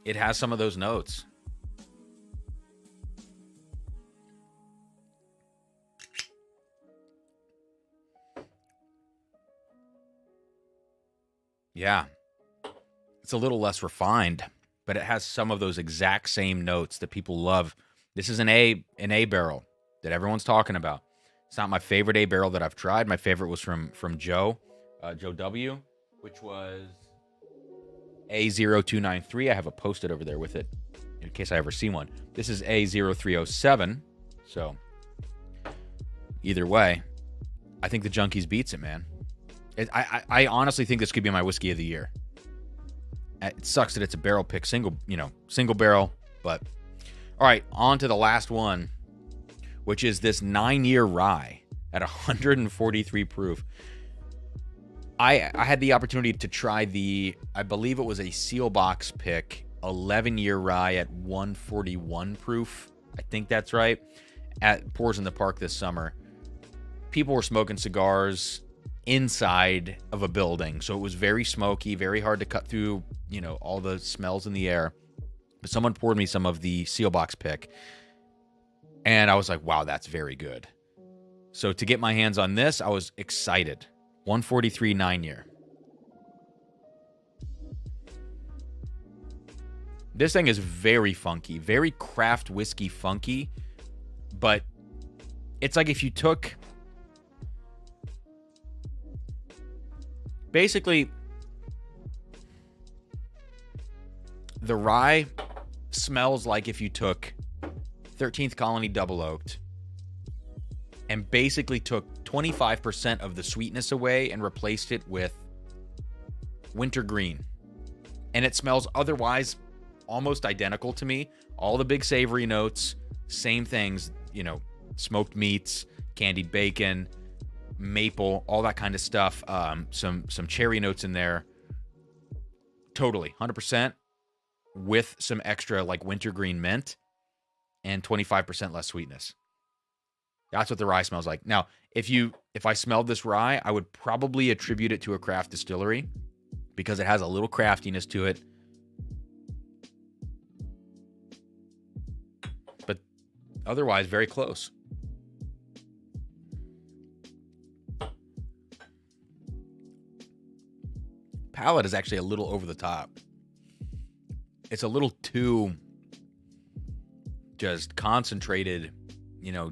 It has some of those notes. Yeah. It's a little less refined, but it has some of those exact same notes that people love. This is an A barrel that everyone's talking about. It's not my favorite A barrel that I've tried. My favorite was from Joe W, which was A0293. I have a post-it over there with it in case I ever see one. This is A0307. So either way, I think the Junkies beats it, man. I honestly think this could be my whiskey of the year. It sucks that it's a barrel pick, single barrel, but all right, on to the last one, which is this 9-year rye at 143 proof. I had the opportunity to try I believe it was a seal box pick, 11-year rye at 141 proof. I think that's right. At Pours in the Park this summer. People were smoking cigars inside of a building, so it was very smoky, very hard to cut through, all the smells in the air. But someone poured me some of the seal box pick, and I was like, wow, that's very good. So to get my hands on this, I was excited. 143 9-year. This thing is very funky, very craft whiskey funky, but it's like if you took basically the rye smells like if you took 13th Colony double oaked and basically took 25% of the sweetness away and replaced it with wintergreen. And it smells otherwise almost identical to me. All the big savory notes, same things, smoked meats, candied bacon, maple, all that kind of stuff. Some cherry notes in there. Totally, 100%, with some extra like wintergreen mint and 25% less sweetness. That's what the rye smells like. Now, if I smelled this rye, I would probably attribute it to a craft distillery because it has a little craftiness to it. But otherwise, very close. Palate is actually a little over the top. It's a little too just concentrated,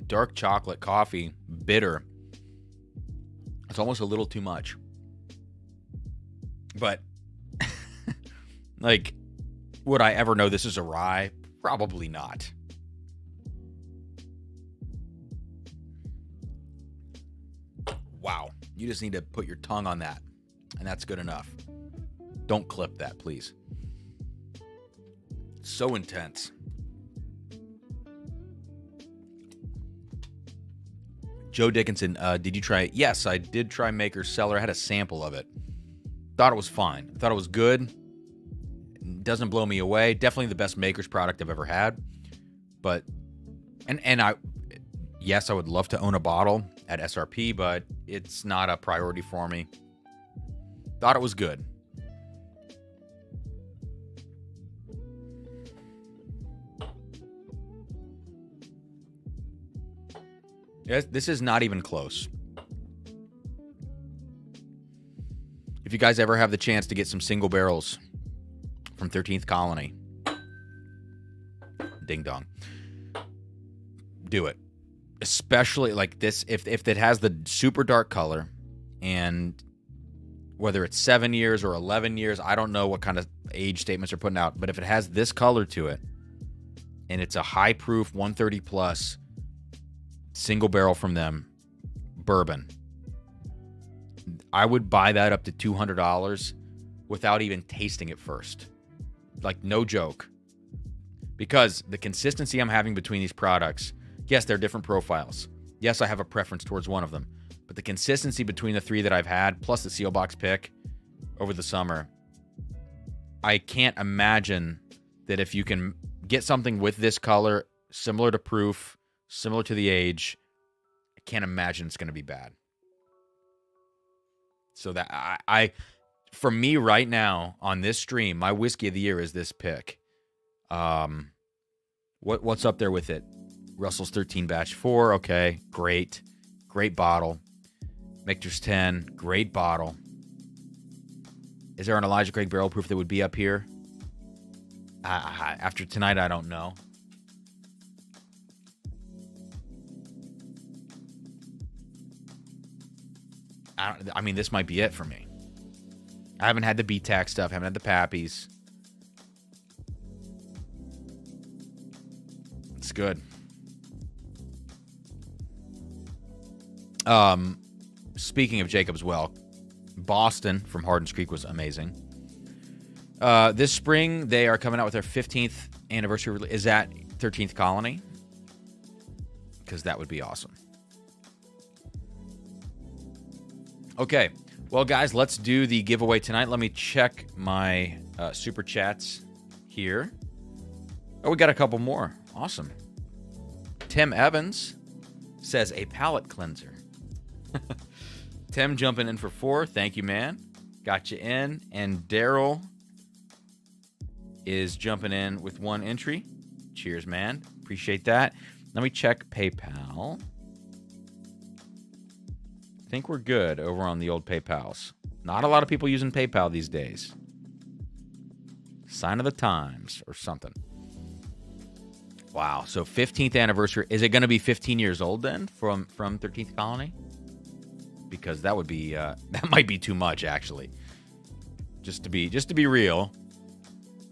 dark chocolate coffee, bitter. It's almost a little too much. But, like, would I ever know this is a rye? Probably not. Wow. You just need to put your tongue on that, and that's good enough. Don't clip that, please. So intense. Joe Dickinson, did you try it? Yes, I did try Maker's Cellar. I had a sample of it. Thought it was fine. Thought it was good. Doesn't blow me away. Definitely the best Maker's product I've ever had. But, yes, I would love to own a bottle at SRP, but it's not a priority for me. Thought it was good. This is not even close. you guys ever have the chance to get some single barrels from 13th Colony, ding dong, do it. Especially like this, if it has the super dark color, and whether it's 7 years or 11 years, I don't know what kind of age statements are putting out, but if it has this color to it, and it's a high proof 130 plus single barrel from them, bourbon, I would buy that up to $200 without even tasting it first. Like, no joke. Because the consistency I'm having between these products, yes, they're different profiles. Yes, I have a preference towards one of them. But the consistency between the three that I've had, plus the Seal Box pick over the summer, I can't imagine that if you can get something with this color, similar to proof, similar to the age, I can't imagine it's going to be bad. So that for me right now on this stream, my whiskey of the year is this pick. What's up there with it? Russell's 13 Batch 4. Okay, great bottle. Michter's 10, great bottle. Is there an Elijah Craig barrel proof that would be up here? After tonight, I don't know. I mean, this might be it for me. I haven't had the BTAC stuff. Haven't had the Pappies. It's good. Speaking of Jacob's Well, Boston from Hardin's Creek was amazing. This spring, they are coming out with their 15th anniversary. Is that 13th Colony? Because that would be awesome. Okay. Well, guys, let's do the giveaway tonight. Let me check my super chats here. Oh, we got a couple more. Awesome. Tim Evans says a palate cleanser. Tim jumping in for 4. Thank you, man. Got you in. And Daryl is jumping in with 1 entry. Cheers, man. Appreciate that. Let me check PayPal. I think we're good over on the old PayPals. Not a lot of people using PayPal these days. Sign of the times or something. Wow. So 15th anniversary. Is it going to be 15 years old then from 13th Colony? Because that would be that might be too much, actually. Just to be real.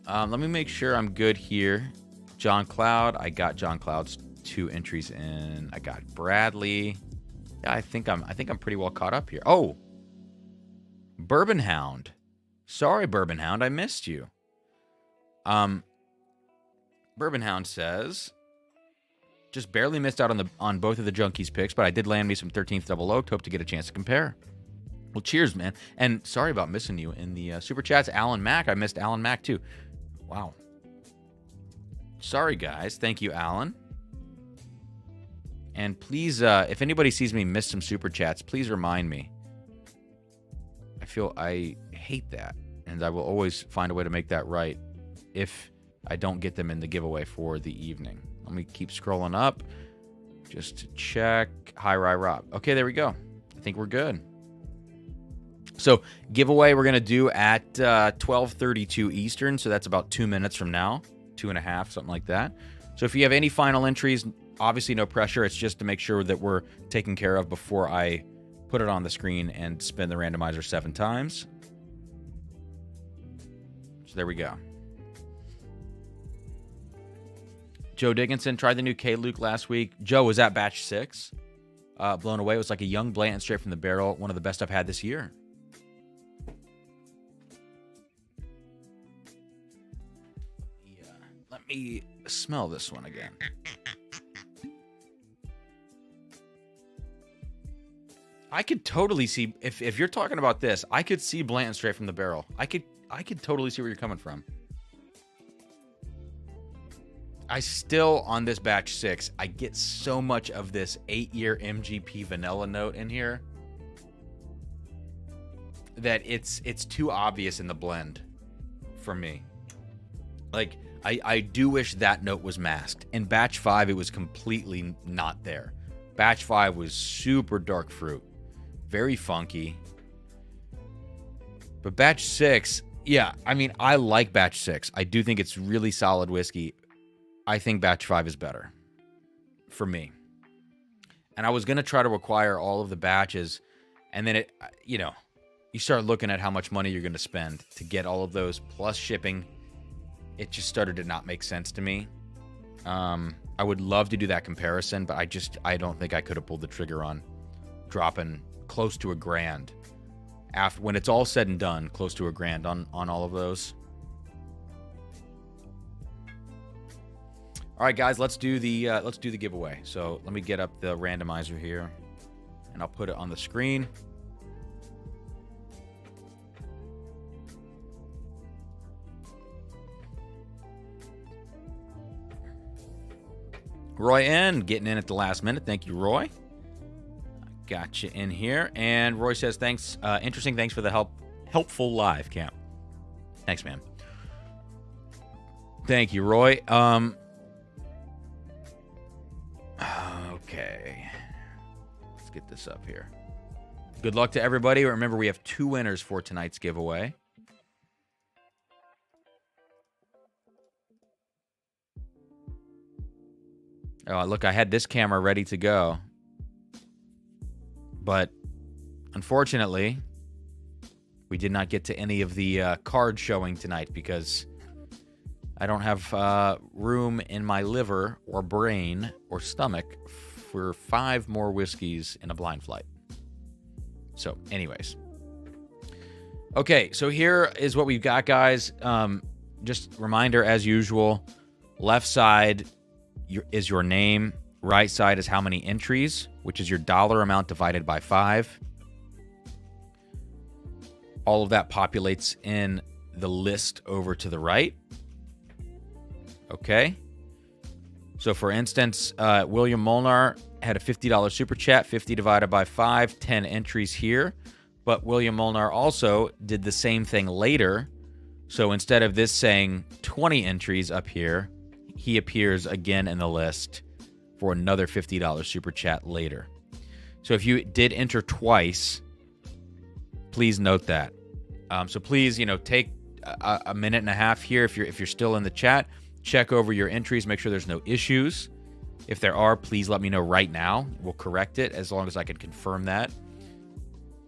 Let me make sure I'm good here. John Cloud. I got John Cloud's 2 entries in. I got Bradley. Yeah, I think I'm pretty well caught up here. Oh, Bourbon Hound. Sorry, Bourbon Hound, I missed you. Bourbon Hound says, just barely missed out on both of the Junkies picks, but I did land me some 13th Double Oaked. Hope to get a chance to compare. Well, cheers, man. And sorry about missing you in the Super Chats. Alan Mack. I missed Alan Mack, too. Wow. Sorry, guys. Thank you, Alan. And please, if anybody sees me miss some Super Chats, please remind me. I hate that. And I will always find a way to make that right if I don't get them in the giveaway for the evening. Let me keep scrolling up just to check. Hi, Rob. Okay, there we go. I think we're good. So giveaway we're going to do at 12:32 Eastern. So that's about 2 minutes from now. 2.5, something like that. So if you have any final entries, obviously no pressure. It's just to make sure that we're taken care of before I put it on the screen and spin the randomizer 7 times. So there we go. Joe Dickinson tried the new K-Luke last week. Joe, was that batch 6? Blown away. It was like a young Blanton straight from the barrel. One of the best I've had this year. Yeah. Let me smell this one again. I could totally see, if you're talking about this, I could see Blanton straight from the barrel. I could totally see where you're coming from. I still, on this batch 6, I get so much of this 8-year MGP vanilla note in here that it's too obvious in the blend for me. Like, I do wish that note was masked. In batch 5, it was completely not there. Batch 5 was super dark fruit. Very funky. But batch 6, yeah, I mean, I like batch 6. I do think it's really solid whiskey. I think batch 5 is better for me. And I was going to try to acquire all of the batches, and then you start looking at how much money you're going to spend to get all of those plus shipping. It just started to not make sense to me. I would love to do that comparison, but I don't think I could have pulled the trigger on dropping close to $1,000 after, when it's all said and done, close to $1,000 on all of those. All right, guys, let's do the giveaway. So let me get up the randomizer here, and I'll put it on the screen. Roy N. getting in at the last minute. Thank you, Roy. Got you in here. And Roy says, thanks. Interesting. Thanks for the helpful live, Camp. Thanks, man. Thank you, Roy. Okay. Let's get this up here. Good luck to everybody. Remember, we have 2 winners for tonight's giveaway. Oh, look, I had this camera ready to go. But unfortunately, we did not get to any of the cards showing tonight because I don't have room in my liver or brain or stomach for 5 more whiskeys in a blind flight. So, anyways. Okay, so here is what we've got, guys. Just reminder, as usual, left side is your name. Right side is how many entries, which is your dollar amount divided by 5. All of that populates in the list over to the right. Okay. So, for instance, William Molnar had a $50 super chat, 50 divided by 5, 10 entries here. But William Molnar also did the same thing later. So, instead of this saying 20 entries up here, he appears again in the list for another $50 super chat later. So if you did enter twice, please note that. So please, take a minute and a half here if you're still in the chat. Check over your entries, make sure there's no issues. If there are, please let me know right now. We'll correct it as long as I can confirm that.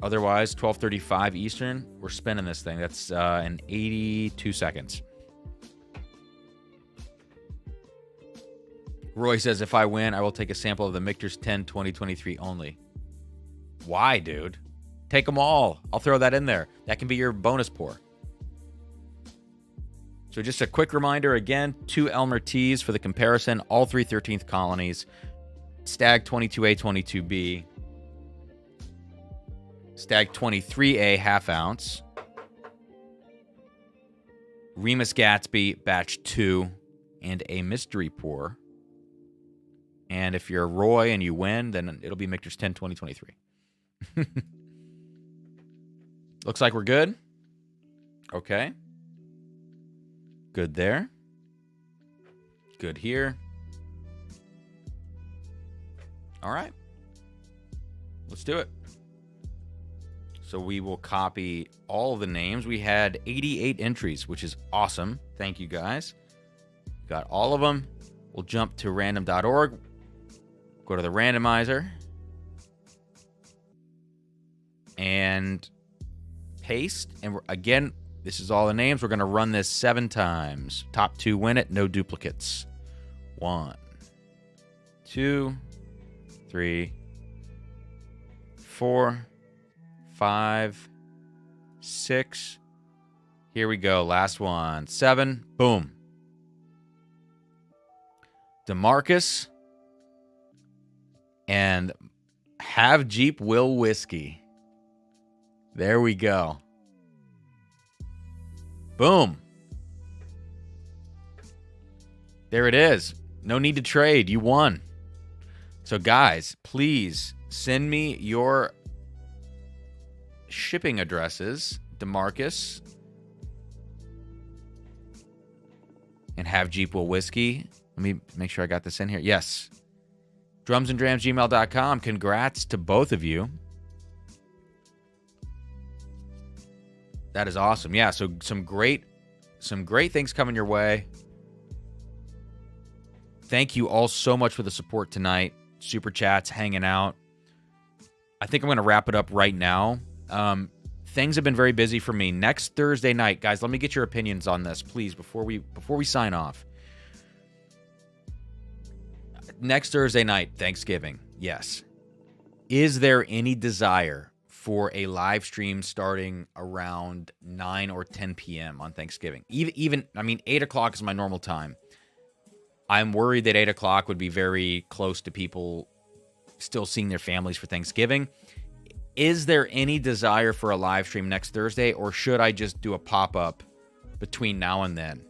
Otherwise, 12:35 Eastern, we're spinning this thing. That's in 82 seconds. Roy says, if I win, I will take a sample of the Michter's 10 2023 only. Why, dude? Take them all. I'll throw that in there. That can be your bonus pour. So just a quick reminder, again, 2 Elmer Teas for the comparison. All 3 13th colonies. Stagg 22A, 22B. Stagg 23A, half ounce. Remus Gatsby, batch 2. And a mystery pour. And if you're Roy and you win, then it'll be Michter's 10 2023. Looks like we're good. Okay. Good there. Good here. All right. Let's do it. So we will copy all the names. We had 88 entries, which is awesome. Thank you, guys. Got all of them. We'll jump to random.org. Go to the randomizer. And paste. And again, this is all the names. We're going to run this 7 times. Top 2 win it. No duplicates. 1, 2, 3, 4, 5, 6. Here we go. Last one. 7. Boom. DeMarcus and Have Jeep Will Whiskey. There we go. Boom. There it is. No need to trade. You won. So, guys, please send me your shipping addresses. DeMarcus and Have Jeep Will Whiskey. Let me make sure I got this in here. Yes. drumsanddrams@gmail.com. Congrats to both of you. That is awesome. Yeah, so some great things coming your way. Thank you all so much for the support tonight. Super chats, hanging out. I think I'm going to wrap it up right now. Things have been very busy for me. Next Thursday night, guys, let me get your opinions on this, please, before we sign off. Next Thursday night, Thanksgiving. Yes. Is there any desire for a live stream starting around 9 or 10 p.m. on Thanksgiving? Even 8 o'clock is my normal time. I'm worried that 8 o'clock would be very close to people still seeing their families for Thanksgiving. Is there any desire for a live stream next Thursday, or should I just do a pop-up between now and then?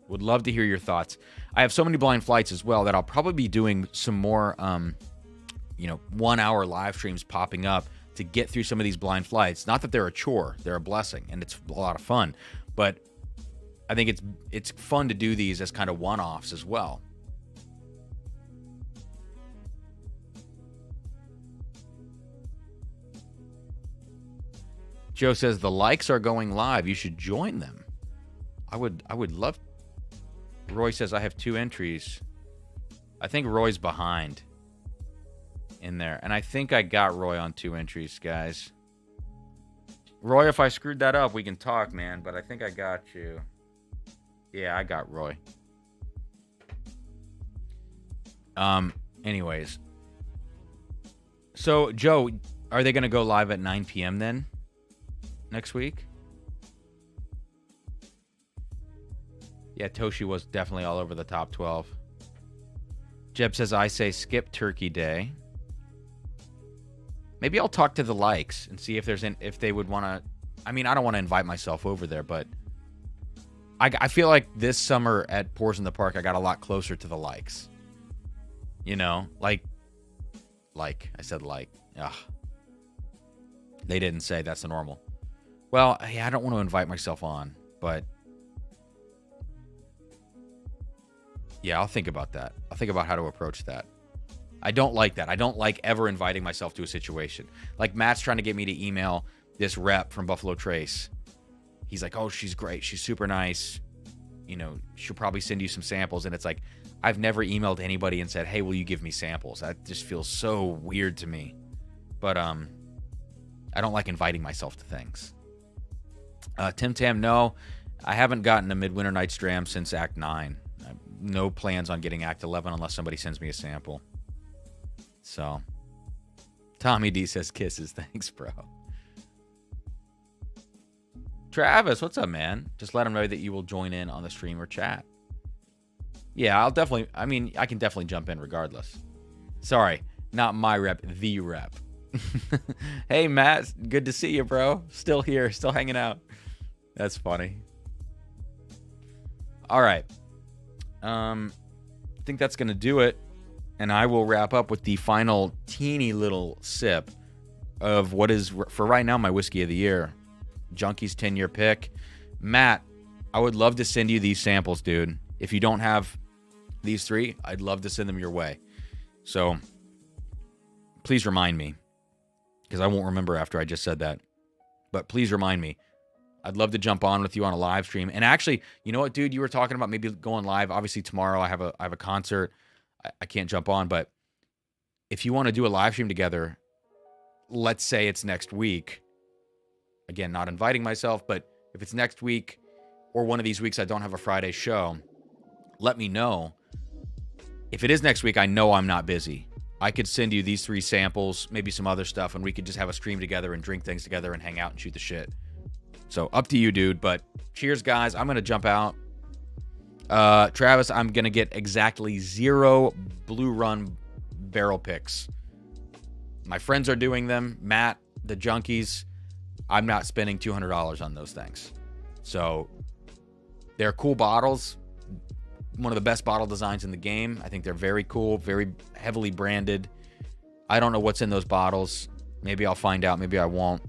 Would love to hear your thoughts. I have so many blind flights as well that I'll probably be doing some more 1-hour live streams popping up to get through some of these blind flights. Not that they're a chore, they're a blessing, and it's a lot of fun. But I think it's fun to do these as kind of one-offs as well. Joe says the likes are going live. You should join them. I would love. Roy says I have 2 entries. I think Roy's behind in there, and I think I got Roy on 2 entries, guys. Roy, if I screwed that up, we can talk, man. But I think I got you. Yeah, I got Roy. Anyways. So, Joe, are they going to go live at 9 p.m. then? Next week? Yeah, Toshi was definitely all over the top 12. Jeb says, I say skip Turkey Day. Maybe I'll talk to the likes and see if if they would want to. I mean, I don't want to invite myself over there, but I feel like this summer at Pours in the Park, I got a lot closer to the likes. You know, like I said, like. Ugh. They didn't say that's the normal. Well, hey, I don't want to invite myself on, but yeah, I'll think about that. I'll think about how to approach that. I don't like that. I don't like ever inviting myself to a situation. Like Matt's trying to get me to email this rep from Buffalo Trace. He's like, oh, she's great. She's super nice. You know, she'll probably send you some samples. And it's like, I've never emailed anybody and said, hey, will you give me samples? That just feels so weird to me. But I don't like inviting myself to things. Tim Tam, no, I haven't gotten a Midwinter Nights Dram since Act 9. No plans on getting Act 11 unless somebody sends me a sample. So, Tommy D says kisses. Thanks, bro. Travis, what's up, man? Just let him know that you will join in on the stream or chat. Yeah, I can definitely jump in regardless. Sorry, not my rep, the rep. Hey, Matt, good to see you, bro. Still here, still hanging out. That's funny. All right. I think that's going to do it. And I will wrap up with the final teeny little sip of what is, for right now, my whiskey of the year. Junkies 10-year pick. Matt, I would love to send you these samples, dude. If you don't have these 3, I'd love to send them your way. So, please remind me. Because I won't remember after I just said that. But please remind me. I'd love to jump on with you on a live stream. And actually, you know what, dude? You were talking about maybe going live. Obviously, tomorrow I have a concert. I can't jump on. But if you want to do a live stream together, let's say it's next week. Again, not inviting myself, but if it's next week or one of these weeks I don't have a Friday show, let me know. If it is next week, I know I'm not busy. I could send you these 3 samples, maybe some other stuff, and we could just have a stream together and drink things together and hang out and shoot the shit. So up to you, dude. But cheers, guys. I'm going to jump out. Travis, I'm going to get exactly 0 Blue Run barrel picks. My friends are doing them. Matt, the Junkies. I'm not spending $200 on those things. So they're cool bottles. One of the best bottle designs in the game. I think they're very cool, very heavily branded. I don't know what's in those bottles. Maybe I'll find out. Maybe I won't.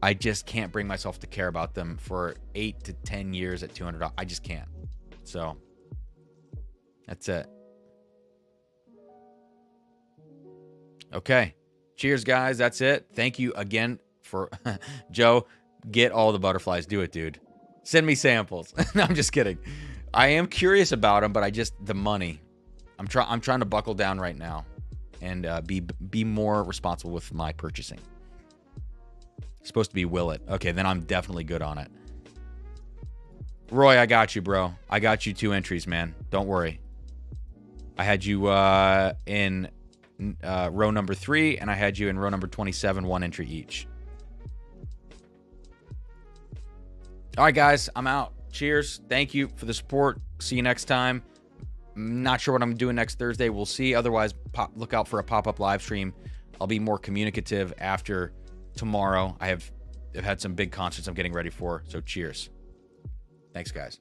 I just can't bring myself to care about them for 8 to 10 years at $200. I just can't. So that's it. Okay. Cheers, guys. That's it. Thank you again for Joe, get all the butterflies. Do it, dude. Send me samples. No, I'm just kidding. I am curious about them, but the money. I'm trying to buckle down right now and be more responsible with my purchasing. Supposed to be will it. Okay, then I'm definitely good on it. Roy, I got you, bro. I got you 2 entries, man. Don't worry. I had you in row number 3, and I had you in row number 27, 1 entry each. All right, guys, I'm out. Cheers. Thank you for the support. See you next time. Not sure what I'm doing next Thursday. We'll see. Otherwise, look out for a pop-up live stream. I'll be more communicative after tomorrow. I've had some big concerts I'm getting ready for, so cheers. Thanks, guys.